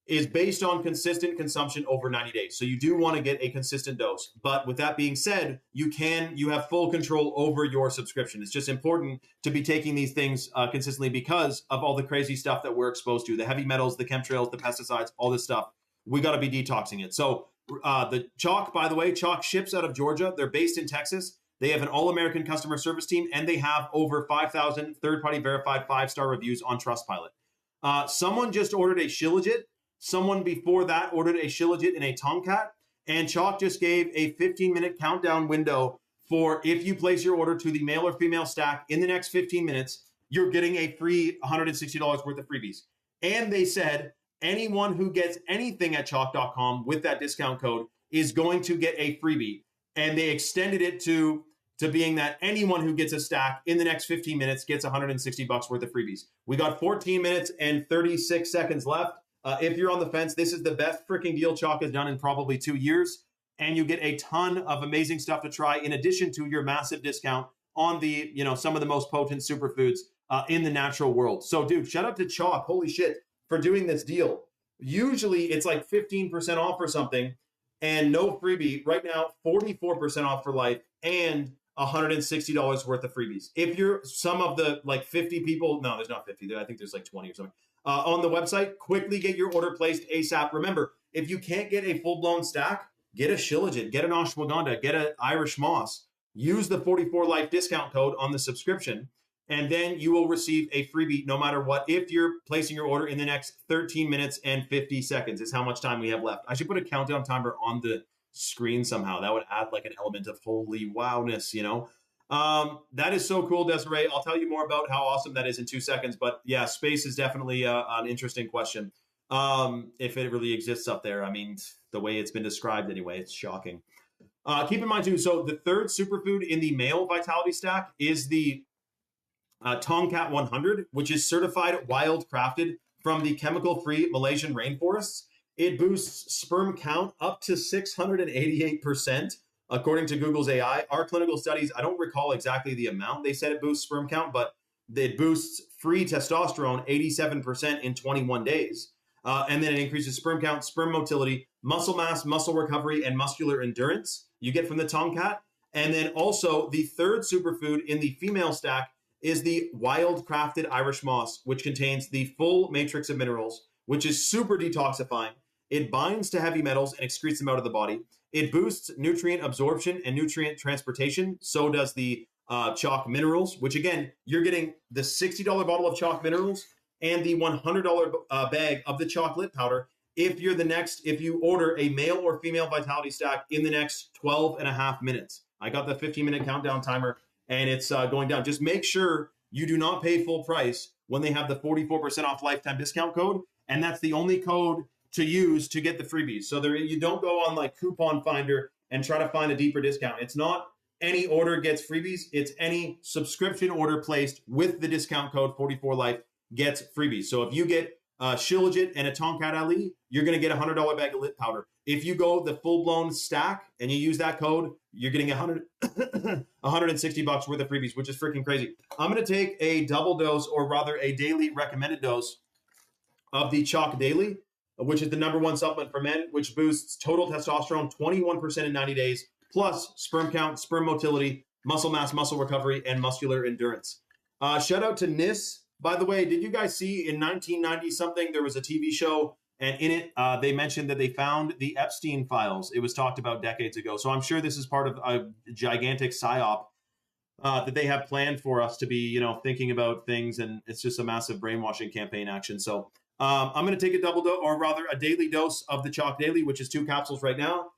A: is based on consistent consumption over 90 days. So you do want to get a consistent dose. But with that being said, you have full control over your subscription. It's just important to be taking these things consistently because of all the crazy stuff that we're exposed to, the heavy metals, the chemtrails, the pesticides, all this stuff. We got to be detoxing it. So the Chalk, by the way, Chalk ships out of Georgia. They're based in Texas. They have an all-American customer service team, and they have over 5,000 third-party verified 5-star reviews on Trustpilot. Someone just ordered a shilajit. Someone before that ordered a shilajit and a tongkat, and Chalk just gave a 15-minute countdown window for if you place your order to the male or female stack in the next 15 minutes, you're getting a free $160 worth of freebies. And they said anyone who gets anything at chalk.com with that discount code is going to get a freebie. And they extended it to being that anyone who gets a stack in the next 15 minutes gets $160 worth of freebies. We got 14 minutes and 36 seconds left. If you're on the fence, this is the best freaking deal Chalk has done in probably 2 years. And you get a ton of amazing stuff to try in addition to your massive discount on the, some of the most potent superfoods in the natural world. So, dude, shout out to Chalk. Holy shit, for doing this deal. Usually it's like 15% off or something and no freebie. Right now, 44% off for life and $160 worth of freebies. If you're some of the like 50 people, no, there's not 50. I think there's like 20 or something. On the website, quickly get your order placed ASAP. Remember, if you can't get a full-blown stack, get a Shilajit, get an ashwagandha, get an Irish moss. Use the 44 Life discount code on the subscription, and then you will receive a freebie no matter what if you're placing your order in the next 13 minutes and 50 seconds is how much time we have left. I should put a countdown timer on the screen somehow. That would add like an element of holy wowness, That is so cool, Desiree. I'll tell you more about how awesome that is in 2 seconds. But yeah, space is definitely an interesting question. If it really exists up there. I mean, the way it's been described anyway, it's shocking. Keep in mind too, so the third superfood in the male vitality stack is the Tomcat 100, which is certified wild crafted from the chemical-free Malaysian rainforests. It boosts sperm count up to 688%, according to Google's AI. Our clinical studies, I don't recall exactly the amount they said it boosts sperm count, but it boosts free testosterone 87% in 21 days. And then it increases sperm count, sperm motility, muscle mass, muscle recovery, and muscular endurance you get from the Tomcat. And then also the third superfood in the female stack is the wild crafted Irish moss, which contains the full matrix of minerals, which is super detoxifying. It binds to heavy metals and excretes them out of the body. It boosts nutrient absorption and nutrient transportation. So does the Chalk Minerals, which again, you're getting the $60 bottle of Chalk Minerals and the $100 bag of the chocolate powder if you order a male or female vitality stack in the next 12 and a half minutes. I got the 15-minute countdown timer and it's going down. Just make sure you do not pay full price when they have the 44% off lifetime discount code. And that's the only code to use to get the freebies. So you don't go on like Coupon Finder and try to find a deeper discount. It's not any order gets freebies. It's any subscription order placed with the discount code 44Life gets freebies. So if you get Shilajit and a Tomcat Ali, you're going to get a $100 bag of lip powder. If you go the full-blown stack and you use that code, you're getting $160 worth of freebies, which is freaking crazy. I'm going to take a double dose, or rather a daily recommended dose of the Chalk Daily, which is the #1 supplement for men, which boosts total testosterone 21% in 90 days, plus sperm count, sperm motility, muscle mass, muscle recovery, and muscular endurance. Shout out to Nis. By the way, did you guys see in 1990 something, there was a TV show, and in it, they mentioned that they found the Epstein files. It was talked about decades ago. So I'm sure this is part of a gigantic psyop that they have planned for us to be, thinking about things. And it's just a massive brainwashing campaign action. So I'm going to take a double dose, or rather a daily dose of the Chalk Daily, which is 2 capsules right now.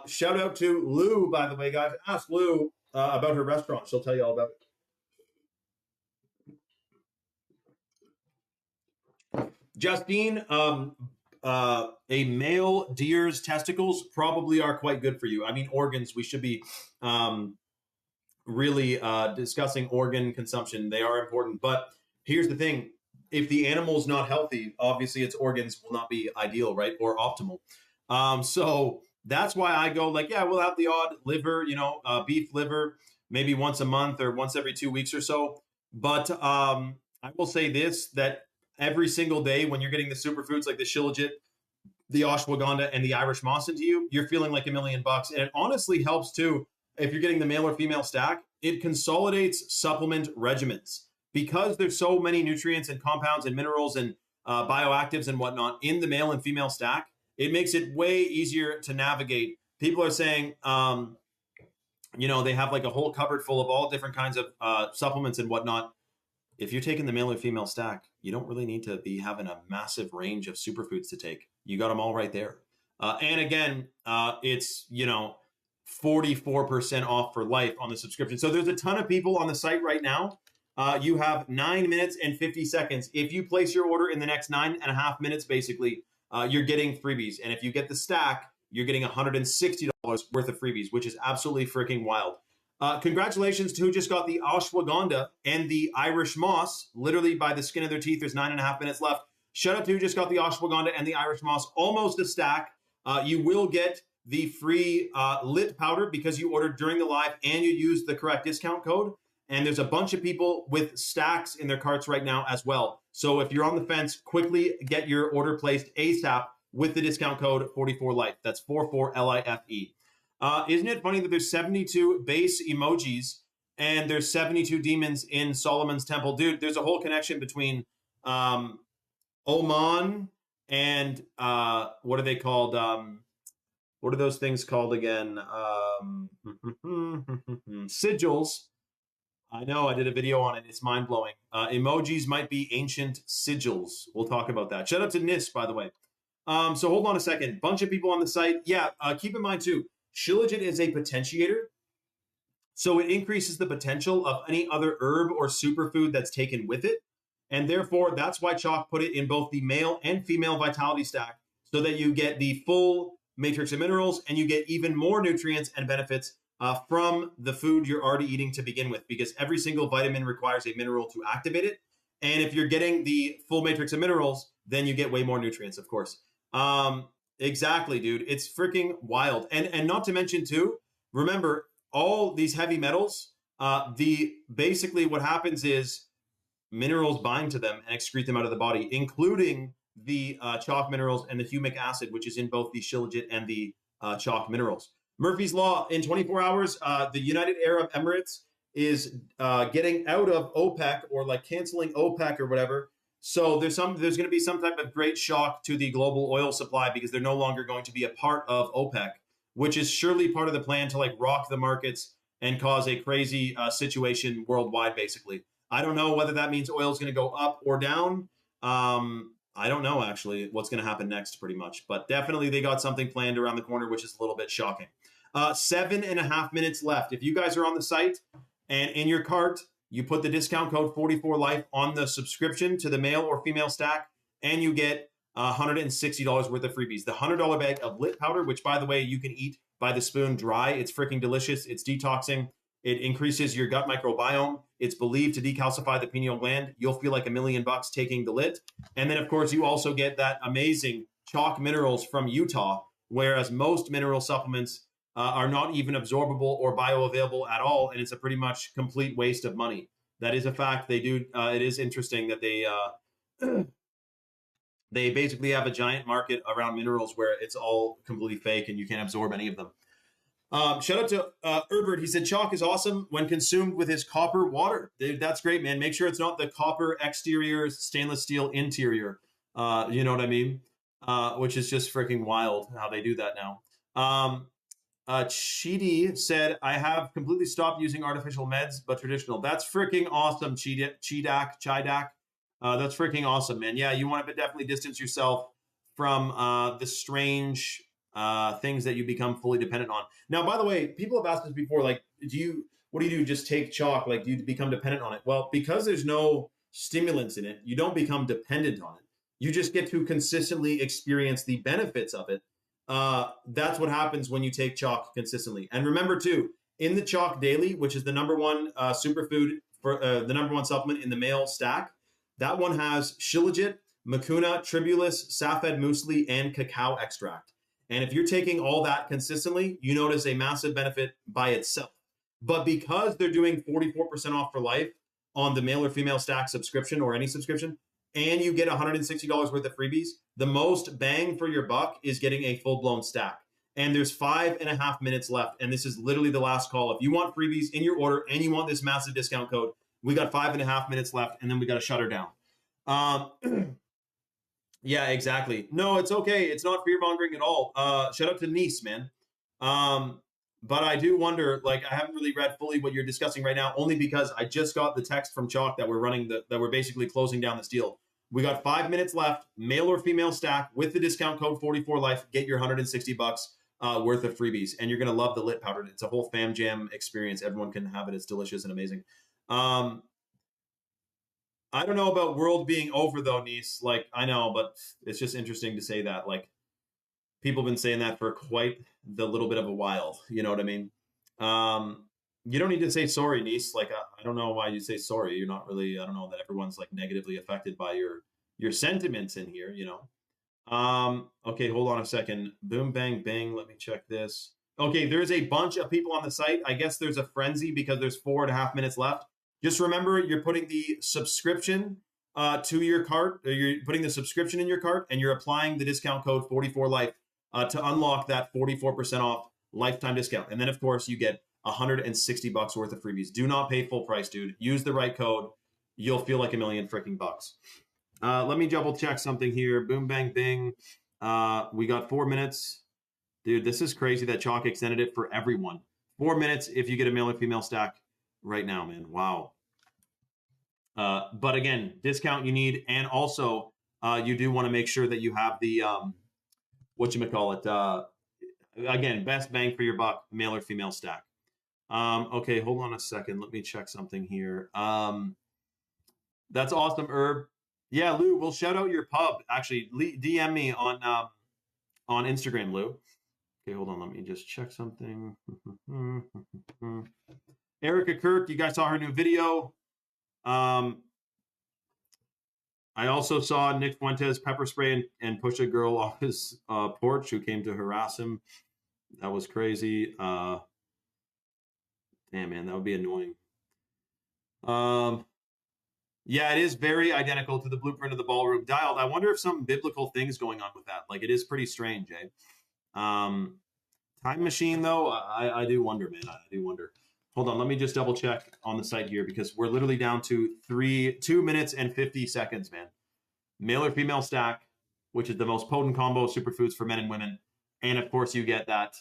A: Shout out to Lou, by the way, guys. Ask Lou about her restaurant. She'll tell you all about it. Justine, a male deer's testicles probably are quite good for you. I mean, organs, we should be really discussing organ consumption. They are important. But here's the thing. If the animal's not healthy, obviously its organs will not be ideal, right? Or optimal. So that's why I go like, yeah, we'll have the odd liver, beef liver, maybe once a month or once every 2 weeks or so. But I will say this, that every single day when you're getting the superfoods like the Shilajit, the ashwagandha, and the Irish moss into you, you're feeling like $1 million. And it honestly helps too, if you're getting the male or female stack, it consolidates supplement regimens. Because there's so many nutrients and compounds and minerals and bioactives and whatnot in the male and female stack, it makes it way easier to navigate. People are saying, they have like a whole cupboard full of all different kinds of supplements and whatnot. If you're taking the male or female stack, you don't really need to be having a massive range of superfoods to take. You got them all right there. And again, it's, 44% off for life on the subscription. So there's a ton of people on the site right now You have 9 minutes and 50 seconds. If you place your order in the next 9.5 minutes, basically, you're getting freebies. And if you get the stack, you're getting $160 worth of freebies, which is absolutely freaking wild. Congratulations to who just got the ashwagandha and the Irish moss, literally by the skin of their teeth. There's 9.5 minutes left. Shout out to who just got the ashwagandha and the Irish moss, almost a stack. You will get the free lit powder because you ordered during the live and you used the correct discount code. And there's a bunch of people with stacks in their carts right now as well. So if you're on the fence, quickly get your order placed ASAP with the discount code 44LIFE. That's 44LIFE. Isn't it funny that there's 72 base emojis and there's 72 demons in Solomon's temple? Dude, there's a whole connection between Oman and what are they called? What are those things called again? Sigils. I know, I did a video on it. It's mind-blowing. Emojis might be ancient sigils. We'll talk about that. Shout out to Nis, by the way. So hold on a second. Bunch of people on the site. Yeah, keep in mind, too, Shilajit is a potentiator. So it increases the potential of any other herb or superfood that's taken with it. And therefore, that's why Chalk put it in both the male and female vitality stack so that you get the full matrix of minerals and you get even more nutrients and benefits from the food you're already eating to begin with, because every single vitamin requires a mineral to activate it. And if you're getting the full matrix of minerals, then you get way more nutrients, of course. Exactly, dude. It's freaking wild. And not to mention, too, remember, all these heavy metals, basically what happens is minerals bind to them and excrete them out of the body, including the chalk minerals and the humic acid, which is in both the shilajit and the chalk minerals. Murphy's Law, in 24 hours, the United Arab Emirates is getting out of OPEC, or like canceling OPEC or whatever. So there's going to be some type of great shock to the global oil supply because they're no longer going to be a part of OPEC, which is surely part of the plan to like rock the markets and cause a crazy situation worldwide, basically. I don't know whether that means oil is going to go up or down. I don't know, actually, what's going to happen next, pretty much. But definitely they got something planned around the corner, which is a little bit shocking. 7.5 minutes left. If you guys are on the site and in your cart, you put the discount code 44LIFE on the subscription to the male or female stack, and you get $160 worth of freebies. The $100 bag of lit powder, which, by the way, you can eat by the spoon dry. It's freaking delicious. It's detoxing. It increases your gut microbiome. It's believed to decalcify the pineal gland. You'll feel like $1 million taking the lit. And then, of course, you also get that amazing chalk minerals from Utah, whereas most mineral supplements are not even absorbable or bioavailable at all, and it's a pretty much complete waste of money. That is a fact. They do. It is interesting that they basically have a giant market around minerals where it's all completely fake and you can't absorb any of them. Shout out to Herbert. He said chalk is awesome when consumed with his copper water. Dude, that's great, man. Make sure it's not the copper exterior, stainless steel interior. You know what I mean? Which is just freaking wild how they do that now. Chidi said, I have completely stopped using artificial meds, but traditional. That's freaking awesome, Chidak. That's freaking awesome, man. Yeah, you want to definitely distance yourself from the strange things that you become fully dependent on. Now, by the way, people have asked us before, like, what do you do? Just take chalk? Like, do you become dependent on it? Well, because there's no stimulants in it, you don't become dependent on it. You just get to consistently experience the benefits of it. That's what happens when you take chalk consistently. And remember, too, in the Chalk Daily, which is the #1 superfood for the #1 supplement in the male stack, that one has shilajit, mucuna, tribulus, safed muesli, and cacao extract. And if you're taking all that consistently, you notice a massive benefit by itself. But because they're doing 44% off for life on the male or female stack subscription or any subscription, and you get $160 worth of freebies, the most bang for your buck is getting a full-blown stack. And there's 5.5 minutes left, and this is literally the last call. If you want freebies in your order and you want this massive discount code, we got 5.5 minutes left, and then we got to shut her down. Yeah, exactly. No, it's okay. It's not fear-mongering at all. Shout out to Nice, man. But I do wonder, like, I haven't really read fully what you're discussing right now, only because I just got the text from Chalk that we're running, that we're basically closing down this deal. We got 5 minutes left, male or female stack, with the discount code 44LIFE, get your $160 worth of freebies. And you're going to love the lit powder. It's a whole fam jam experience. Everyone can have it. It's delicious and amazing. I don't know about world being over though, niece. Like I know, but it's just interesting to say that. Like people have been saying that for quite the little bit of a while. You know what I mean? Um, you don't need to say sorry, niece. Like I don't know why you say sorry. You're not really. I don't know that everyone's like negatively affected by your sentiments in here. You know. Okay, hold on a second. Boom, bang, bang. Let me check this. Okay, there's a bunch of people on the site. I guess there's a frenzy because there's 4.5 minutes left. Just remember, you're putting the subscription to your cart, or you're putting the subscription in your cart, and you're applying the discount code 44life to unlock that 44% off lifetime discount. And then, of course, you get $160 worth of freebies. Do not pay full price, dude. Use the right code. You'll feel like a million freaking bucks. Let me double check something here. Boom, bang, bing. We got 4 minutes. Dude, this is crazy that Chalk extended it for everyone. 4 minutes if you get a male or female stack right now, man. Wow. But again, discount you need. And also, you do want to make sure that you have the, whatchamacallit, again, best bang for your buck, male or female stack. Okay, hold on a second. Let me check something here. That's awesome, Herb. Yeah, Lou, we'll shout out your pub. Actually, DM me on Instagram, Lou. Okay, hold on. Let me just check something. Erica Kirk, you guys saw her new video. I also saw Nick Fuentes pepper spray and push a girl off his porch who came to harass him. That was crazy. Damn, man, that would be annoying. Yeah, it is very identical to the blueprint of the ballroom. Dialed, I wonder if some biblical things going on with that. Like, it is pretty strange, eh? Time machine, though, I do wonder, man. I do wonder. Hold on, let me just double check on the site here because we're literally down to 2 minutes and 50 seconds, man. Male or female stack, which is the most potent combo of superfoods for men and women. And of course, you get that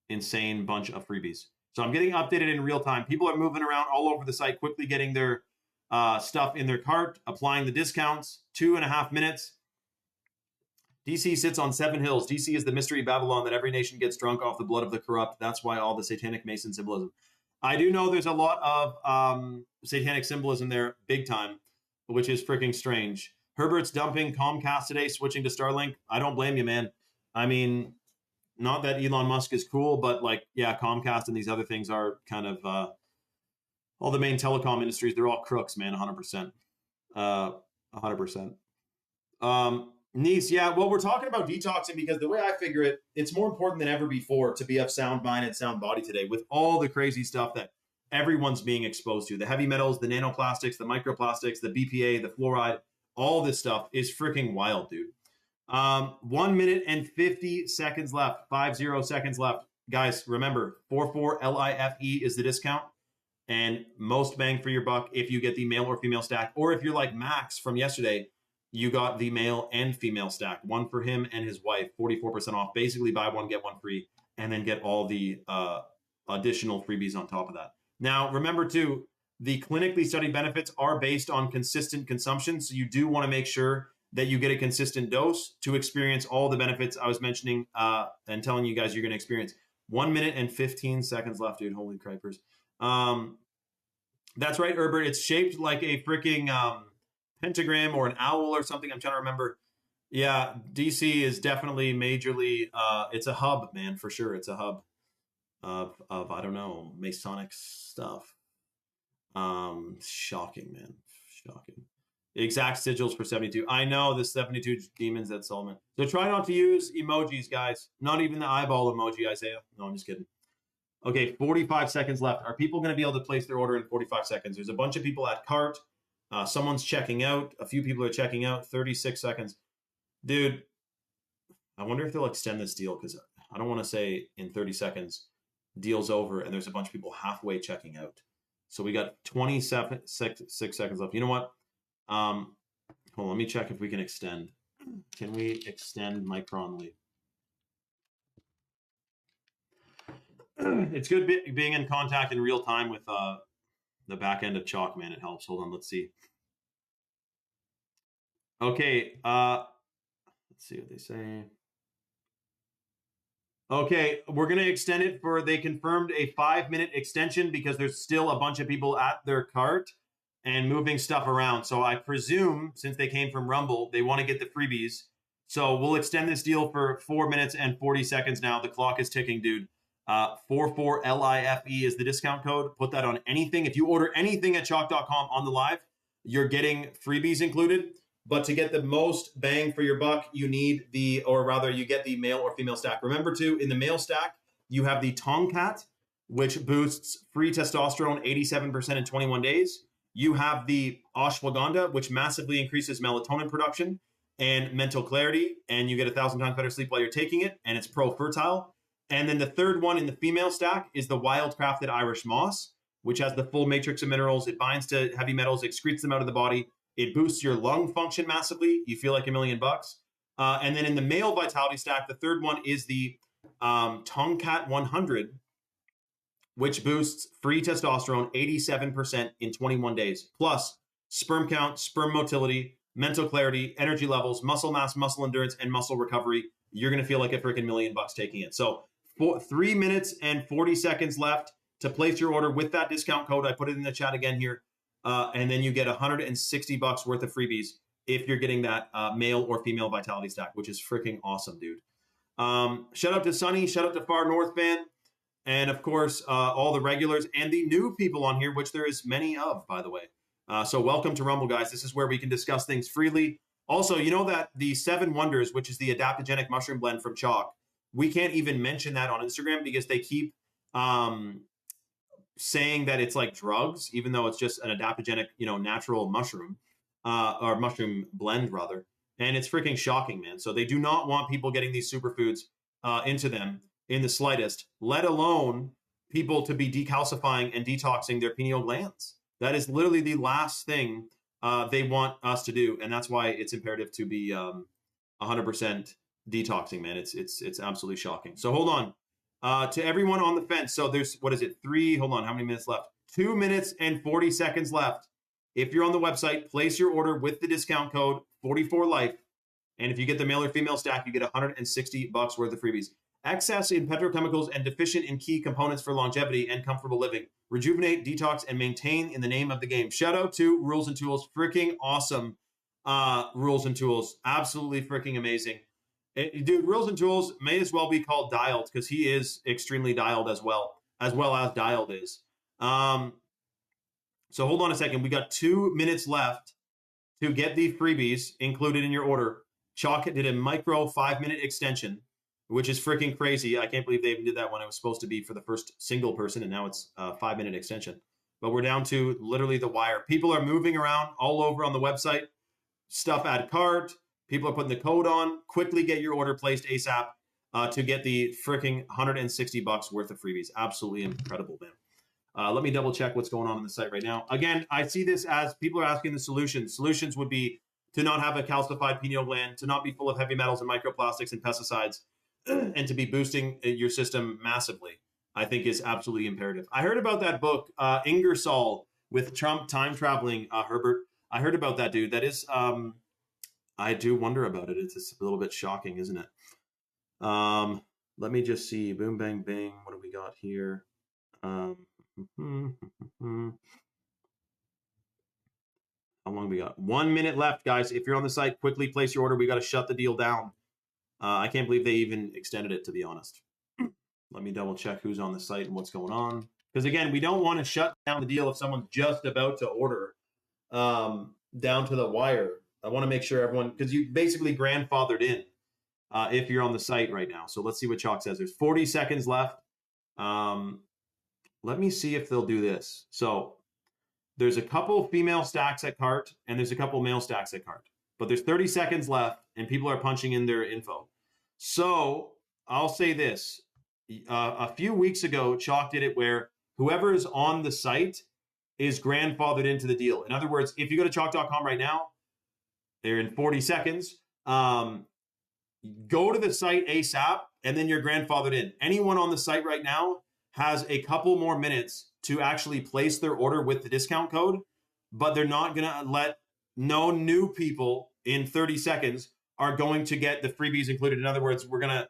A: insane bunch of freebies. So I'm getting updated in real time. People are moving around all over the site, quickly getting their stuff in their cart, applying the discounts. 2.5 minutes. DC sits on 7 hills. DC is the mystery Babylon that every nation gets drunk off the blood of the corrupt. That's why all the satanic Mason symbolism. I do know there's a lot of satanic symbolism there, big time, which is freaking strange. Herbert's dumping Comcast today, switching to Starlink. I don't blame you, man. I mean, not that Elon Musk is cool, but like, yeah, Comcast and these other things are kind of all the main telecom industries. They're all crooks, man. 100%. 100%. Niece, yeah, well, we're talking about detoxing because the way I figure it, it's more important than ever before to be of sound mind and sound body today with all the crazy stuff that everyone's being exposed to. The heavy metals, the nanoplastics, the microplastics, the BPA, the fluoride, all this stuff is freaking wild, dude. 1 minute and 50 seconds left. 50 seconds left. Guys, remember, 44LIFE is the discount. And most bang for your buck if you get the male or female stack. Or if you're like Max from yesterday, you got the male and female stack, one for him and his wife, 44% off. Basically, buy one, get one free, and then get all the additional freebies on top of that. Now, remember, too, the clinically studied benefits are based on consistent consumption. So you do want to make sure that you get a consistent dose to experience all the benefits I was mentioning and telling you guys you're going to experience. 1 minute and 15 seconds left, dude. Holy cripers. That's right, Herbert. It's shaped like a freaking pentagram or an owl or something. I'm trying to remember. Yeah, DC is definitely majorly. It's a hub, man, for sure. It's a hub of I don't know, Masonic stuff. Shocking, man, shocking. Exact sigils for 72. I know the 72 demons that Solomon. So try not to use emojis, guys. Not even the eyeball emoji, Isaiah. No, I'm just kidding. Okay, 45 seconds left. Are people going to be able to place their order in 45 seconds? There's a bunch of people at cart. Someone's checking out. A few people are checking out. 36 seconds. Dude, I wonder if they'll extend this deal because I don't want to say in 30 seconds, deal's over, and there's a bunch of people halfway checking out. So we got 27, 6 seconds left. You know what? Hold on, let me check if we can extend. Can we extend Micron lead? It's good being in contact in real time with the back end of Chalk, man. It helps. Hold on, let's see. Okay, let's see what they say. Okay, we're going to extend it for, they confirmed a 5-minute extension because there's still a bunch of people at their cart. and moving stuff around. So I presume since they came from Rumble, they want to get the freebies. So we'll extend this deal for 4 minutes and 40 seconds now. The clock is ticking, dude. 44LIFE is the discount code. Put that on anything. If you order anything at chalk.com on the live, you're getting freebies included. But to get the most bang for your buck, you need you get the male or female stack. Remember too, in the male stack, you have the Tomcat, which boosts free testosterone 87% in 21 days. You have the Ashwagandha, which massively increases melatonin production and mental clarity, and you get 1,000 times better sleep while you're taking it, and it's pro-fertile. And then the third one in the female stack is the Wildcrafted Irish Moss, which has the full matrix of minerals. It binds to heavy metals, excretes them out of the body. It boosts your lung function massively. You feel like $1,000,000. And then in the male vitality stack, the third one is the Tomcat 100, which boosts free testosterone 87% in 21 days, plus sperm count, sperm motility, mental clarity, energy levels, muscle mass, muscle endurance, and muscle recovery. You're going to feel like a freaking $1,000,000 taking it. So 3 minutes and 40 seconds left to place your order with that discount code. I put it in the chat again here. And then you get $160 worth of freebies if you're getting that male or female vitality stack, which is freaking awesome, dude. Shout out to Sunny, shout out to Far North Fan, and of course, all the regulars and the new people on here, which there is many of, by the way. So welcome to Rumble, guys. This is where we can discuss things freely. Also, you know that the 7 Wonders, which is the adaptogenic mushroom blend from Chalk, we can't even mention that on Instagram because they keep saying that it's like drugs, even though it's just an adaptogenic, natural mushroom, or mushroom blend rather. And it's freaking shocking, man. So they do not want people getting these superfoods into them in the slightest, let alone people to be decalcifying and detoxing their pineal glands. That is literally the last thing they want us to do. And that's why it's imperative to be 100% detoxing, man. It's absolutely shocking. So hold on. To everyone on the fence. So there's, hold on, how many minutes left? 2 minutes and 40 seconds left. If you're on the website, place your order with the discount code 44LIFE. And if you get the male or female stack, you get $160 worth of freebies. Excess in petrochemicals and deficient in key components for longevity and comfortable living. Rejuvenate, detox, and maintain in the name of the game. Shout out to Rules and Tools. Freaking awesome Rules and Tools. Absolutely freaking amazing. Dude, Rules and Tools may as well be called Dialed because he is extremely dialed as well as Dialed is. So hold on a second. We got 2 minutes left to get the freebies included in your order. Chalk did a micro 5-minute extension, which is freaking crazy. I can't believe they even did that when it was supposed to be for the first single person, and now it's a 5-minute extension. But we're down to literally the wire. People are moving around all over on the website. Stuff add cart. People are putting the code on. Quickly get your order placed ASAP to get the freaking $160 worth of freebies. Absolutely incredible, man. Let me double check what's going on the site right now. Again, I see this as people are asking the solutions. Solutions would be to not have a calcified pineal gland, to not be full of heavy metals and microplastics and pesticides, and to be boosting your system massively, I think is absolutely imperative. I heard about that book, Ingersoll, with Trump time traveling, Herbert. I heard about that, dude. That is, I do wonder about it. It's a little bit shocking, isn't it? Let me just see. Boom, bang, bang. What do we got here? How long we got? 1 minute left, guys. If you're on the site, quickly place your order. We got to shut the deal down. I can't believe they even extended it, to be honest. Let me double check who's on the site and what's going on. Because again, we don't want to shut down the deal if someone's just about to order down to the wire. I want to make sure everyone, because you basically grandfathered in if you're on the site right now. So let's see what Chalk says. There's 40 seconds left. Let me see if they'll do this. So there's a couple female stacks at cart and there's a couple male stacks at cart. But there's 30 seconds left and people are punching in their info. So I'll say this. A few weeks ago, Chalk did it where whoever is on the site is grandfathered into the deal. In other words, if you go to chalk.com right now, they're in 40 seconds. Go to the site ASAP and then you're grandfathered in. Anyone on the site right now has a couple more minutes to actually place their order with the discount code, but they're not going to let no new people in 30 seconds are going to get the freebies included. In other words, we're going to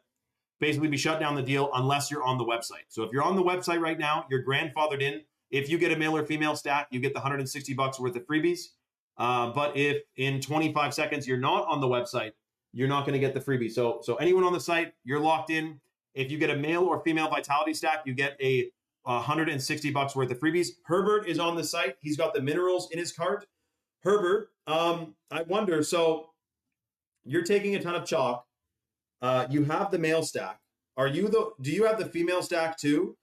A: basically be shut down the deal unless you're on the website. So if you're on the website right now, you're grandfathered in, if you get a male or female stack, you get the $160 worth of freebies. But if in 25 seconds you're not on the website, you're not going to get the freebie. So anyone on the site, you're locked in. If you get a male or female vitality stack, you get a $160 worth of freebies. Herbert is on the site. He's got the minerals in his cart. Herbert, I wonder, so you're taking a ton of chalk. You have the male stack. Do you have the female stack too?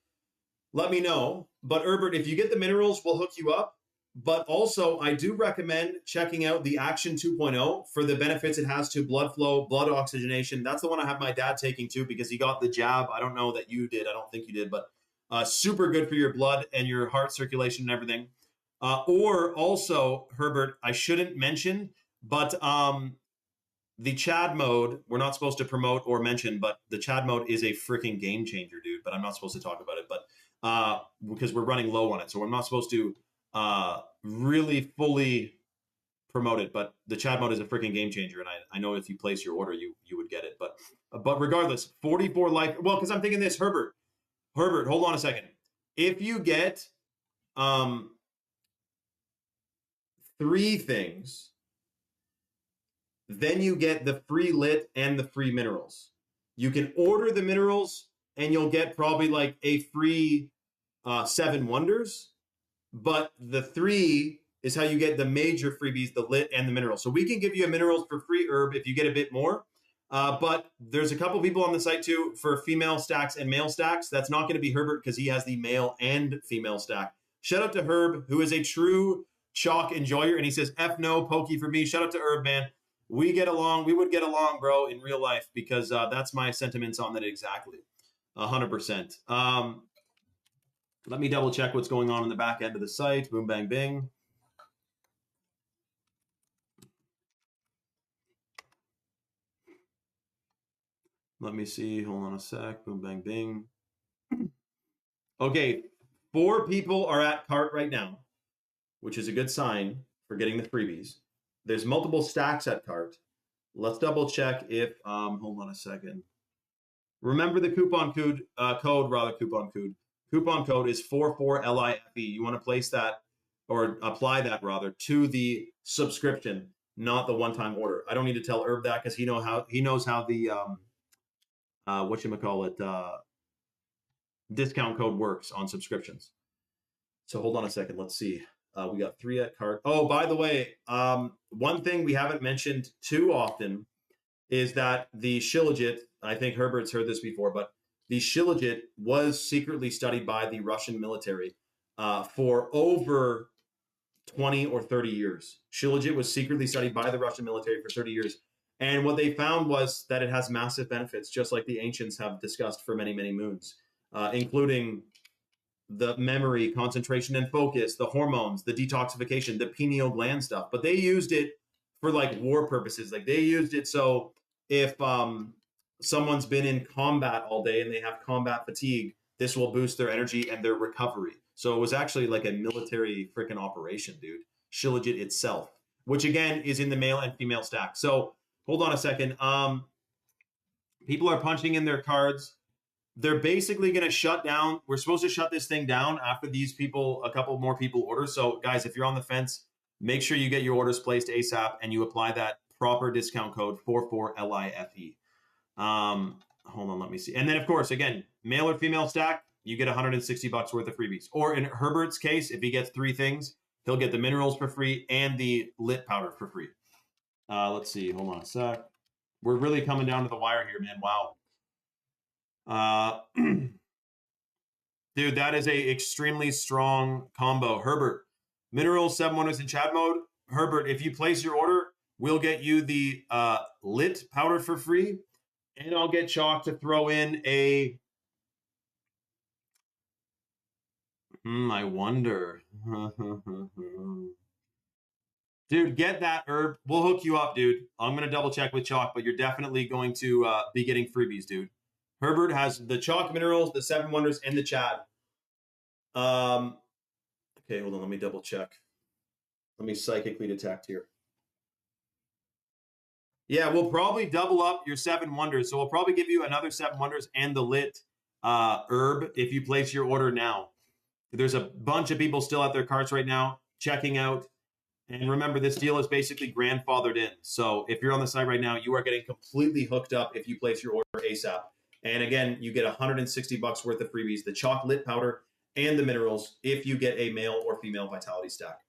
A: Let me know. But Herbert, if you get the minerals, we'll hook you up. But also, I do recommend checking out the Action 2.0 for the benefits it has to blood flow, blood oxygenation. That's the one I have my dad taking too because he got the jab. I don't know that you did. I don't think you did, but super good for your blood and your heart circulation and everything. Or also, Herbert, I shouldn't mention, but the Chad mode, we're not supposed to promote or mention, but the Chad mode is a freaking game changer, dude. But I'm not supposed to talk about it, but because we're running low on it. So I'm not supposed to really fully promote it, but the Chad mode is a freaking game changer, and I know if you place your order, you would get it. But regardless, 44 life. Well, because I'm thinking this, Herbert, hold on a second. If you get 3 things, then you get the free lit and the free minerals. You can order the minerals, and you'll get probably like a free 7 wonders. But the 3 is how you get the major freebies, the lit and the minerals. So we can give you a minerals for free, Herb, if you get a bit more. But there's a couple people on the site too for female stacks and male stacks. That's not going to be Herbert because he has the male and female stack. Shout out to Herb, who is a true chalk enjoyer. And he says, F no, pokey for me. Shout out to Herb, man. We get along. We would get along, bro, in real life because that's my sentiments on that exactly. 100%. Let me double check what's going on in the back end of the site. Boom, bang, bing. Let me see. Hold on a sec. Boom, bang, bing. Okay, 4 people are at cart right now, which is a good sign for getting the freebies. There's multiple stacks at cart. Let's double check if, hold on a second. Remember the coupon code, Coupon code is 44LIFE. You want to place that or apply that rather to the subscription, not the one-time order. I don't need to tell Herb that because he knows how the discount code works on subscriptions. So hold on a second. Let's see. We got 3 at cart. Oh, by the way, one thing we haven't mentioned too often is that the Shilajit, I think Herbert's heard this before, but the Shilajit was secretly studied by the Russian military for over 20 or 30 years. Shilajit was secretly studied by the Russian military for 30 years. And what they found was that it has massive benefits, just like the ancients have discussed for many, many moons, including the memory, concentration, and focus, the hormones, the detoxification, the pineal gland stuff. But they used it for like war purposes. Like they used it so if someone's been in combat all day and they have combat fatigue, this will boost their energy and their recovery. So it was actually like a military freaking operation, dude. Shilajit itself, which again is in the male and female stack. So hold on a second. People are punching in their cards. They're basically going to shut down. We're supposed to shut this thing down after these people, a couple more people order. So guys, if you're on the fence, make sure you get your orders placed ASAP and you apply that proper discount code 44LIFE. Hold on, let me see. And then of course, again, male or female stack, you get $160 worth of freebies. Or in Herbert's case, if he gets 3 things, he'll get the minerals for free and the lit powder for free. Let's see. Hold on a sec. We're really coming down to the wire here, man. Wow. Dude, that is a extremely strong combo. Herbert, minerals, 7 wonders in chat mode. Herbert, if you place your order, we'll get you the lit powder for free, and I'll get Chalk to throw in a. I wonder. Dude, get that, Herb. We'll hook you up, dude. I'm going to double check with Chalk, but you're definitely going to be getting freebies, dude. Herbert has the Chalk minerals, the 7 wonders, and the Chad. Okay, hold on. Let me double check. Let me psychically detect here. Yeah, we'll probably double up your 7 wonders. So we'll probably give you another 7 wonders and the lit herb if you place your order now. There's a bunch of people still at their carts right now checking out. And remember, this deal is basically grandfathered in. So if you're on the site right now, you are getting completely hooked up if you place your order ASAP. And again, you get $160 worth of freebies, the chocolate powder and the minerals if you get a male or female vitality stack.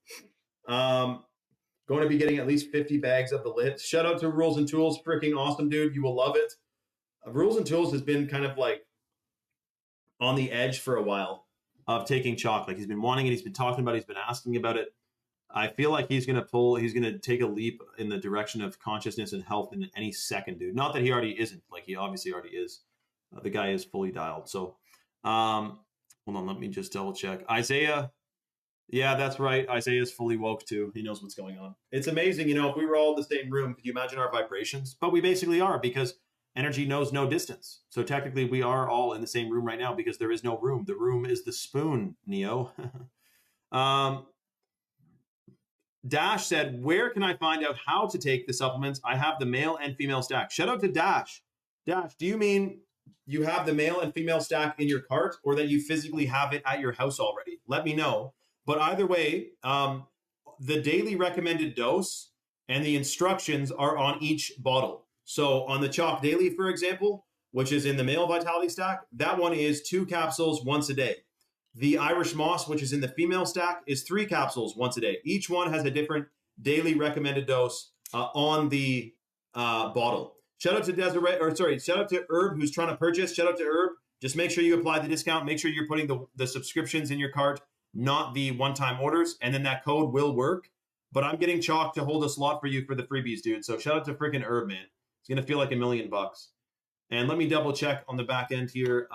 A: Going to be getting at least 50 bags of the lit. Shout out to Rules and Tools. Freaking awesome, dude. You will love it. Rules and Tools has been kind of like on the edge for a while of taking chalk. Like he's been wanting it. He's been talking about it. He's been asking about it. I feel like he's going to take a leap in the direction of consciousness and health in any second, dude. Not that he already isn't. Like he obviously already is. The guy is fully dialed. So, hold on. Let me just double check. Isaiah. Yeah, that's right. Isaiah's fully woke too. He knows what's going on. It's amazing. You know, if we were all in the same room, could you imagine our vibrations? But we basically are because energy knows no distance. So technically we are all in the same room right now because there is no room. The room is the spoon, Neo. Dash said, where can I find out how to take the supplements? I have the male and female stack. Shout out to Dash. Dash, do you mean you have the male and female stack in your cart or that you physically have it at your house already? Let me know. But either way, the daily recommended dose and the instructions are on each bottle. So on the Chalk Daily, for example, which is in the male vitality stack, that one is 2 capsules once a day. The Irish Moss, which is in the female stack, is 3 capsules once a day. Each one has a different daily recommended dose on the bottle. Shout out to shout out to Herb who's trying to purchase. Shout out to Herb. Just make sure you apply the discount. Make sure you're putting the subscriptions in your cart, not the one-time orders, and then that code will work. But I'm getting Chalk to hold a slot for you for the freebies, dude. So shout out to freaking Herb, man. It's gonna feel like $1 million. And let me double check on the back end here.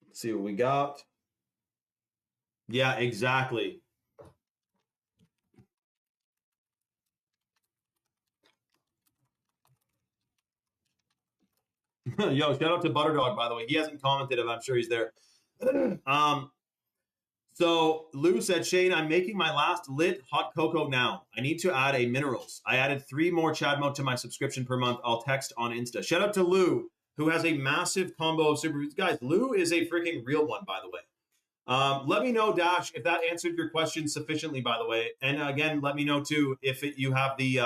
A: Let's see what we got. Yeah, exactly. Yo, shout out to Butterdog, by the way. He hasn't commented, but I'm sure he's there. So Lou said, Shane, I'm making my last lit hot cocoa now. I need to add a minerals. I added 3 more Chadmo to my subscription per month. I'll text on Insta. Shout out to Lou, who has a massive combo of superfoods. Guys, Lou is a freaking real one, by the way. Let me know, Dash, if that answered your question sufficiently, by the way. And again, let me know, too, if you have the,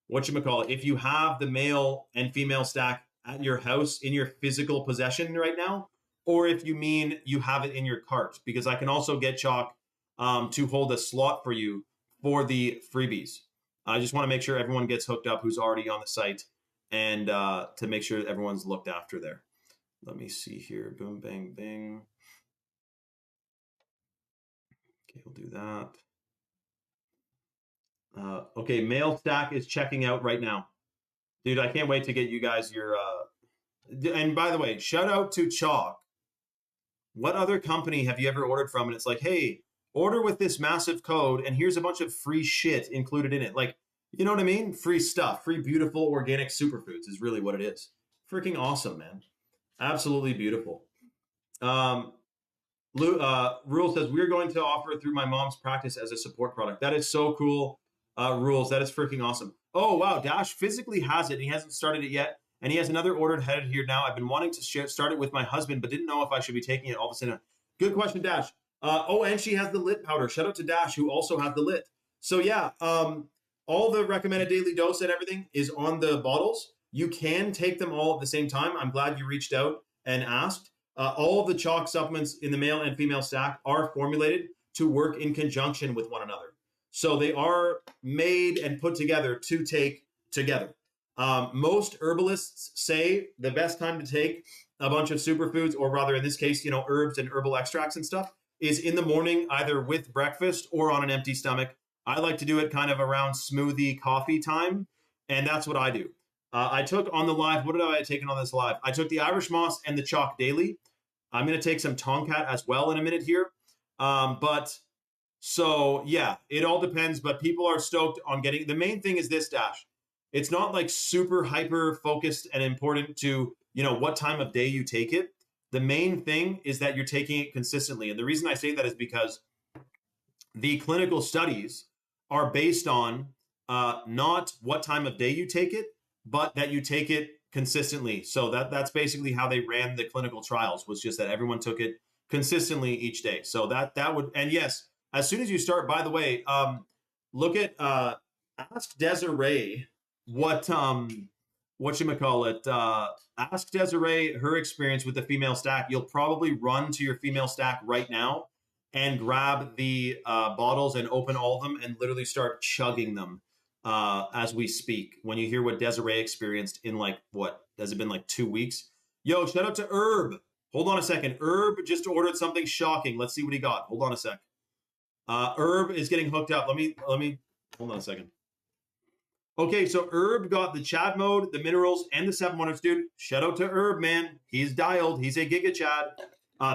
A: if you have the male and female stack at your house in your physical possession right now, or if you mean you have it in your cart, because I can also get Chalk to hold a slot for you for the freebies. I just want to make sure everyone gets hooked up who's already on the site and to make sure everyone's looked after there. Let me see here. Boom, bang, bang. Okay, we'll do that. Okay, male stack is checking out right now. Dude, I can't wait to get you guys your... And by the way, shout out to Chalk. What other company have you ever ordered from? And it's like, hey, order with this massive code, and here's a bunch of free shit included in it. Like, you know what I mean? Free stuff, free, beautiful, organic superfoods is really what it is. Freaking awesome, man. Absolutely beautiful. Rule says, we're going to offer through my mom's practice as a support product. That is so cool, Rules. That is freaking awesome. Oh, wow. Dash physically has it. And he hasn't started it yet. And he has another order headed here now. I've been wanting to start it with my husband, but didn't know if I should be taking it all of a sudden. Good question, Dash. And she has the lit powder. Shout out to Dash, who also has the lit. So yeah, all the recommended daily dose and everything is on the bottles. You can take them all at the same time. I'm glad you reached out and asked. All of the Chalk supplements in the male and female stack are formulated to work in conjunction with one another. So they are made and put together to take together. Most herbalists say the best time to take a bunch of superfoods, or rather in this case, herbs and herbal extracts and stuff, is in the morning, either with breakfast or on an empty stomach. I like to do it kind of around smoothie coffee time, and that's what I do. I took on the live, what did I take on this live? I took the Irish Moss and the Chalk Daily. I'm going to take some Tomcat as well in a minute here. So yeah, it all depends, but people are stoked on getting, the main thing is this, Dash. It's not like super hyper focused and important to, what time of day you take it. The main thing is that you're taking it consistently. And the reason I say that is because the clinical studies are based on not what time of day you take it, but that you take it consistently. So that's basically how they ran the clinical trials, was just that everyone took it consistently each day. So that would, and yes, as soon as you start, by the way, look at ask Desiree what you call it. Ask Desiree her experience with the female stack. You'll probably run to your female stack right now and grab the bottles and open all of them and literally start chugging them as we speak. When you hear what Desiree experienced in like, what, has it been like 2 weeks? Yo, shout out to Herb. Hold on a second. Herb just ordered something shocking. Let's see what he got. Hold on a sec. Herb is getting hooked up. Let me hold on a second. Okay, so Herb got the Chad mode, the minerals, and the 7 wonders, dude. Shout out to Herb, man. He's dialed. He's a Giga Chad.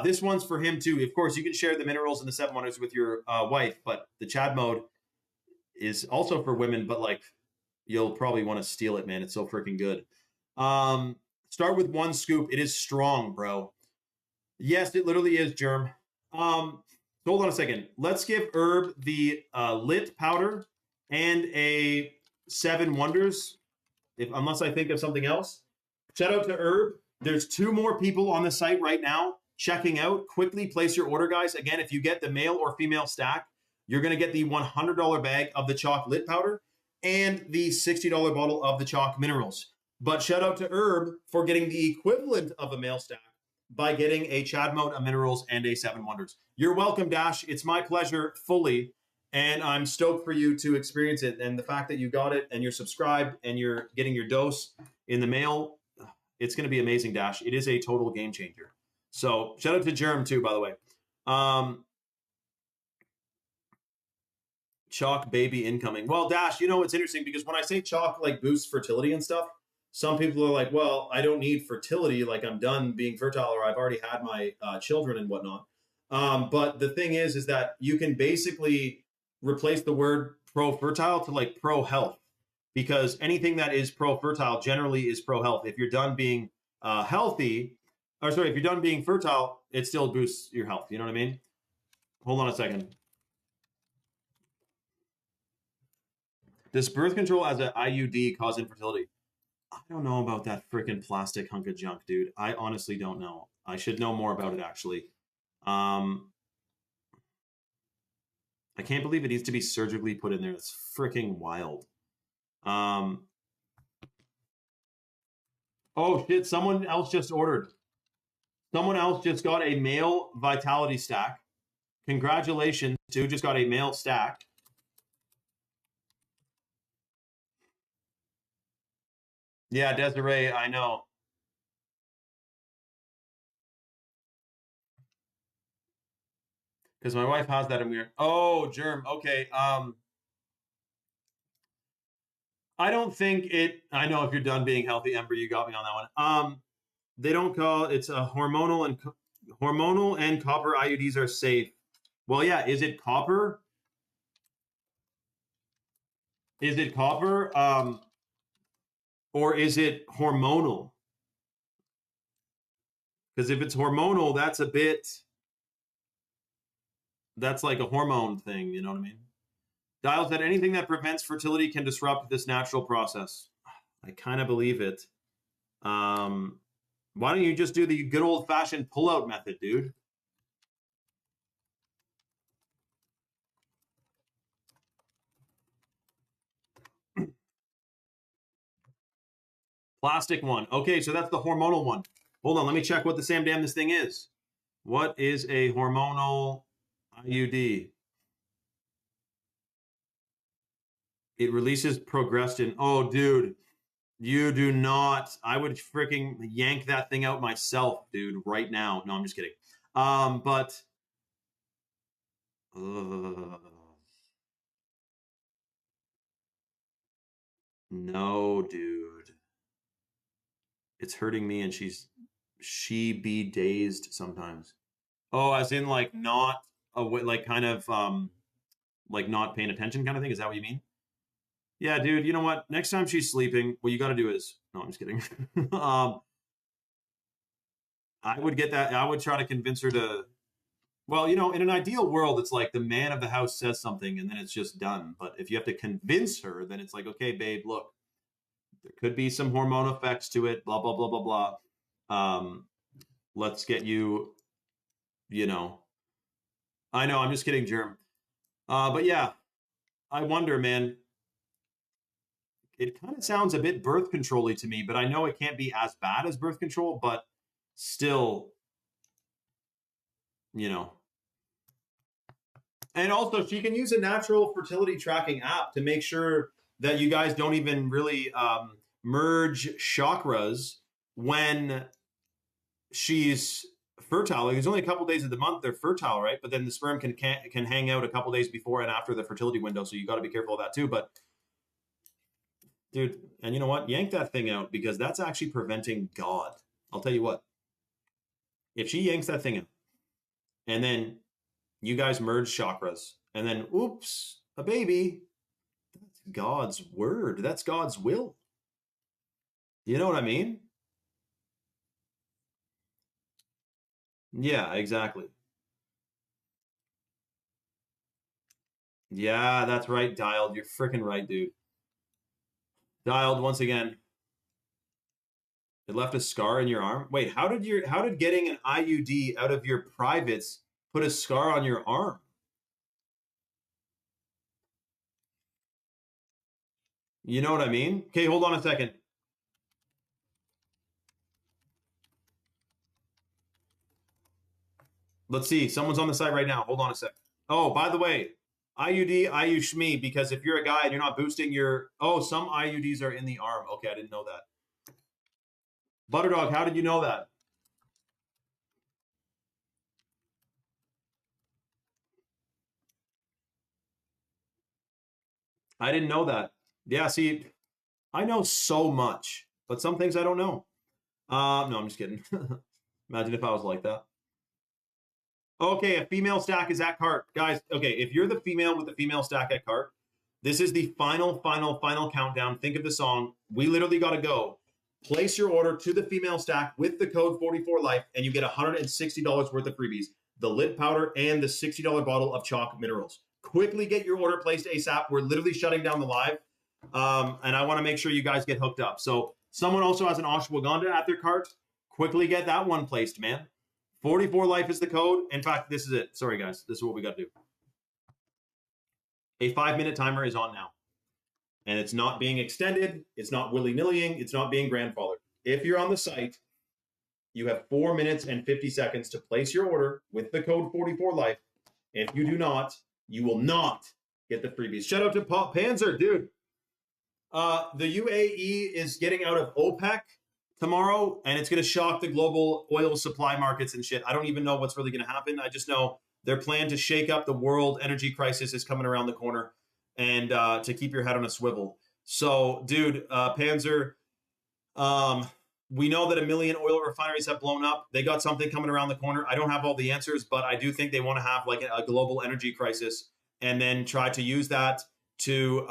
A: This one's for him too. Of course, you can share the minerals and the 7 wonders with your wife, but the Chad mode is also for women, but like you'll probably want to steal it, man. It's so freaking good. Start with 1 scoop. It is strong, bro. Yes, it literally is, Germ. Hold on a second. Let's give Herb the lit powder and a 7 wonders, unless I think of something else. Shout out to Herb. There's 2 more people on the site right now checking out. Quickly place your order, guys. Again, if you get the male or female stack, you're going to get the $100 bag of the chalk lit powder and the $60 bottle of the chalk minerals. But shout out to Herb for getting the equivalent of a male stack by getting a Chad mode, a minerals, and a 7 wonders. You're welcome, Dash. It's my pleasure fully. And I'm stoked for you to experience it. And the fact that you got it and you're subscribed and you're getting your dose in the mail, it's going to be amazing, Dash. It is a total game changer. So shout out to Germ too, by the way. Chalk baby incoming. Well, Dash, you know, it's interesting because when I say chalk like boosts fertility and stuff, some people are like, well, I don't need fertility. Like I'm done being fertile or I've already had my children and whatnot. But the thing is that you can basically replace the word pro-fertile to like pro-health, because anything that is pro-fertile generally is pro-health. If you're done being if you're done being fertile, it still boosts your health. You know what I mean? Hold on a second. Does birth control as an IUD cause infertility? I don't know about that freaking plastic hunk of junk, dude. I honestly don't know. I should know more about it, actually. I can't believe it needs to be surgically put in there. It's freaking wild. Oh shit, someone else just ordered. Someone else just got a male vitality stack. Congratulations to who just got a male stack. Yeah, Desiree, I know. Because my wife has that and we're, oh, Germ, okay. I don't think it, I know if you're done being healthy, Ember, you got me on that one. They don't call, it's a hormonal and copper IUDs are safe. Well, yeah, is it copper? Is it copper? Or is it hormonal? Because if it's hormonal, that's like a hormone thing, you know what I mean? Dial said anything that prevents fertility can disrupt this natural process. I kind of believe it. Why don't you just do the good old-fashioned pull-out method, dude? Plastic one. Okay, so that's the hormonal one. Hold on, let me check what the Sam damn this thing is. What is a hormonal IUD? It releases progestin. Oh, dude, you do not. I would freaking yank that thing out myself, dude, right now. No, I'm just kidding. But no, dude, it's hurting me, and she be dazed sometimes. Oh, as in like not like kind of like not paying attention kind of thing. Is that what you mean? Yeah, dude, you know what? Next time she's sleeping, what you got to do is, no, I'm just kidding. I would get that. I would try to convince her to, well, you know, in an ideal world, it's like the man of the house says something and then it's just done. But if you have to convince her, then it's like, okay, babe, look, There could be some hormone effects to it, blah, blah, blah, blah, blah. Um, let's get you, you know, I know, I'm just kidding, Germ. But yeah, I wonder, man, it kind of sounds a bit birth control-y to me, but I know it can't be as bad as birth control, but still, you know. And also, she can use a natural fertility tracking app to make sure that you guys don't even really merge chakras when she's fertile. Like, there's only a couple days of the month they're fertile, right? But then the sperm can hang out a couple days before and after the fertility window, so you got to be careful of that too. But dude, and you know what? Yank that thing out because that's actually preventing God. I'll tell you what. If she yanks that thing out, and then you guys merge chakras, and then oops, a baby. That's God's word. That's God's will. You know what I mean? Yeah, exactly. Yeah, that's right, Dialed. You're freaking right, dude. Dialed once again. It left a scar in your arm. Wait, how did getting an IUD out of your privates put a scar on your arm? You know what I mean? Okay, hold on a second. Let's see. Someone's on the site right now. Hold on a sec. Oh, by the way, IUD, IU me, because if you're a guy and you're not boosting your, oh, some IUDs are in the arm. Okay, I didn't know that. Butterdog, how did you know that? I didn't know that. Yeah, see, I know so much, but some things I don't know. No, I'm just kidding. Imagine if I was like that. Okay, a female stack is at cart. Guys, okay, if you're the female with the female stack at cart, this is the final countdown. Think of the song. We literally got to go. Place your order to the female stack with the code 44life, and you get $160 worth of freebies, the lid powder and the $60 bottle of chalk minerals. Quickly get your order placed ASAP. We're literally shutting down the live, and I want to make sure you guys get hooked up. So someone also has an ashwagandha at their cart. Quickly get that one placed, man. 44life is the code. In fact, this is it. Sorry, guys. This is what we got to do. A 5-minute timer is on now. And it's not being extended. It's not willy-nillying. It's not being grandfathered. If you're on the site, you have 4 minutes and 50 seconds to place your order with the code 44life. If you do not, you will not get the freebies. Shout out to Pop Panzer, dude. The UAE is getting out of OPEC tomorrow, and it's going to shock the global oil supply markets and shit. I don't even know what's really going to happen. I just know their plan to shake up the world energy crisis is coming around the corner, and to keep your head on a swivel. So, dude, Panzer, we know that 1 million oil refineries have blown up. They got something coming around the corner. I don't have all the answers, but I do think they want to have like a global energy crisis and then try to use that to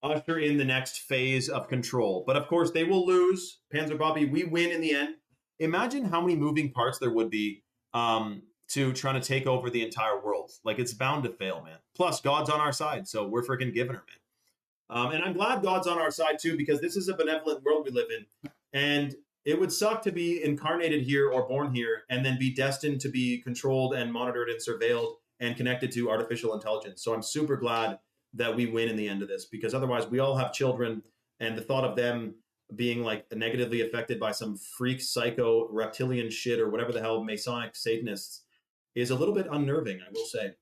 A: usher in the next phase of control. But of course, they will lose. Panzer Bobby, we win in the end. Imagine how many moving parts there would be to trying to take over the entire world. Like, it's bound to fail, man. Plus, God's on our side, so we're freaking giving her, man. And I'm glad God's on our side too, because this is a benevolent world we live in. And it would suck to be incarnated here or born here and then be destined to be controlled and monitored and surveilled and connected to artificial intelligence. So I'm super glad that we win in the end of this, because otherwise we all have children, and the thought of them being like negatively affected by some freak psycho reptilian shit or whatever the hell Masonic Satanists is a little bit unnerving, I will say.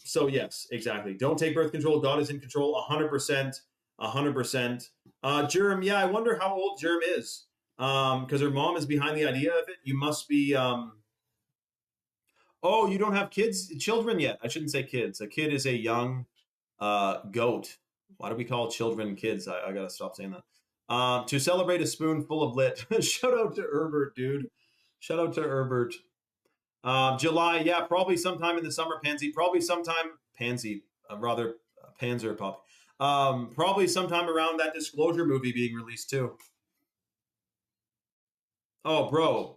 A: So yes, exactly. Don't take birth control. God is in control 100%, 100%. Germ, yeah, I wonder how old Germ is. Because her mom is behind the idea of it. You must be, oh, you don't have children yet. I shouldn't say kids. A kid is a young goat. Why do we call children kids? I gotta stop saying that. To celebrate a spoonful of lit. Shout out to Herbert, dude. Shout out to Herbert. July, yeah, probably sometime in the summer, Pansy. Probably sometime, Pansy, rather, Panzer Pup. Probably sometime around that Disclosure movie being released too. Oh, bro,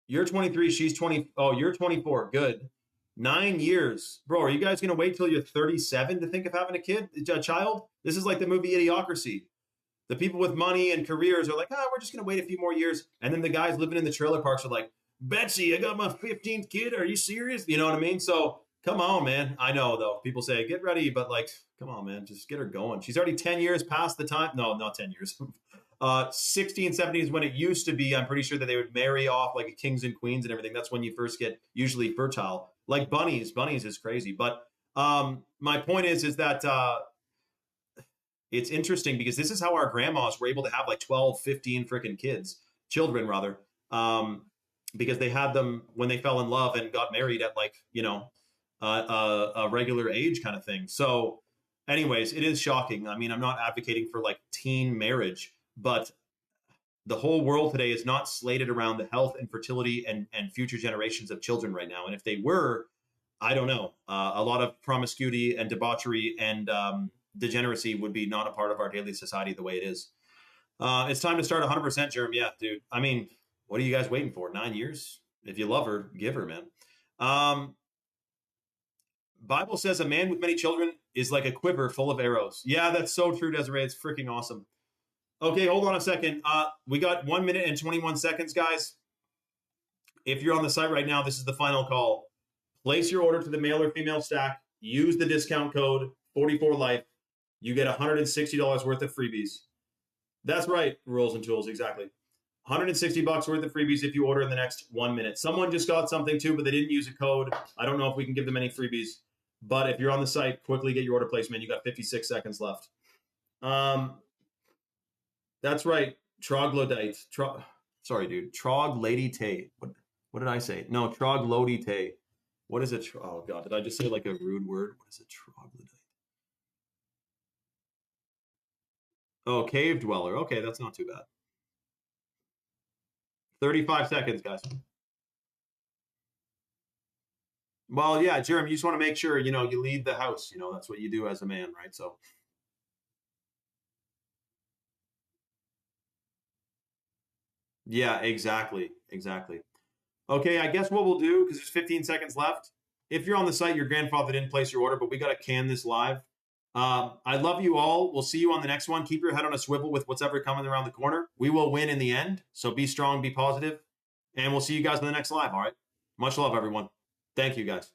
A: you're 23, she's 20. Oh, you're 24. Good. 9 years. Bro, are you guys going to wait till you're 37 to think of having a child? This is like the movie Idiocracy. The people with money and careers are like, we're just going to wait a few more years. And then the guys living in the trailer parks are like, Betsy, I got my 15th kid. Are you serious? You know what I mean? So come on, man. I know, though. People say, get ready, but like, come on, man. Just get her going. She's already 10 years past the time. No, not 10 years. 60 and 70 is when it used to be. I'm pretty sure that they would marry off like kings and queens and everything. That's when you first get usually fertile. Like bunnies. Bunnies is crazy. But my point is that it's interesting because this is how our grandmas were able to have like 12, 15 freaking children rather, because they had them when they fell in love and got married at like, a regular age kind of thing. So anyways, it is shocking. I mean, I'm not advocating for like teen marriage, but the whole world today is not slated around the health and fertility and future generations of children right now. And if they were, I don't know, a lot of promiscuity and debauchery and degeneracy would be not a part of our daily society the way it is. It's time to start 100%, Jerem. Yeah, dude. I mean, what are you guys waiting for? 9 years? If you love her, give her, man. Bible says a man with many children is like a quiver full of arrows. Yeah, that's so true, Desiree. It's freaking awesome. Okay, hold on a second. We got 1 minute and 21 seconds, guys. If you're on the site right now, this is the final call. Place your order to the male or female stack. Use the discount code 44life. You get $160 worth of freebies. That's right, Rules and Tools, exactly. $160 worth of freebies if you order in the next 1 minute. Someone just got something too, but they didn't use a code. I don't know if we can give them any freebies. But if you're on the site, quickly get your order placed, man. You got 56 seconds left. That's right, troglodyte. Sorry, dude. Troglodyte. What did I say? No, troglodyte. What is it? Oh, God. Did I just say like a rude word? What is a troglodyte? Oh, cave dweller. Okay, that's not too bad. 35 seconds, guys. Well, yeah, Jeremy, you just want to make sure, you leave the house. That's what you do as a man, right? So, yeah, exactly. Exactly. Okay, I guess what we'll do, because there's 15 seconds left. If you're on the site, your grandfather didn't place your order, but we got to can this live. I love you all. We'll see you on the next one. Keep your head on a swivel with what's ever coming around the corner. We will win in the end. So be strong, be positive, and we'll see you guys on the next live. All right. Much love, everyone. Thank you, guys.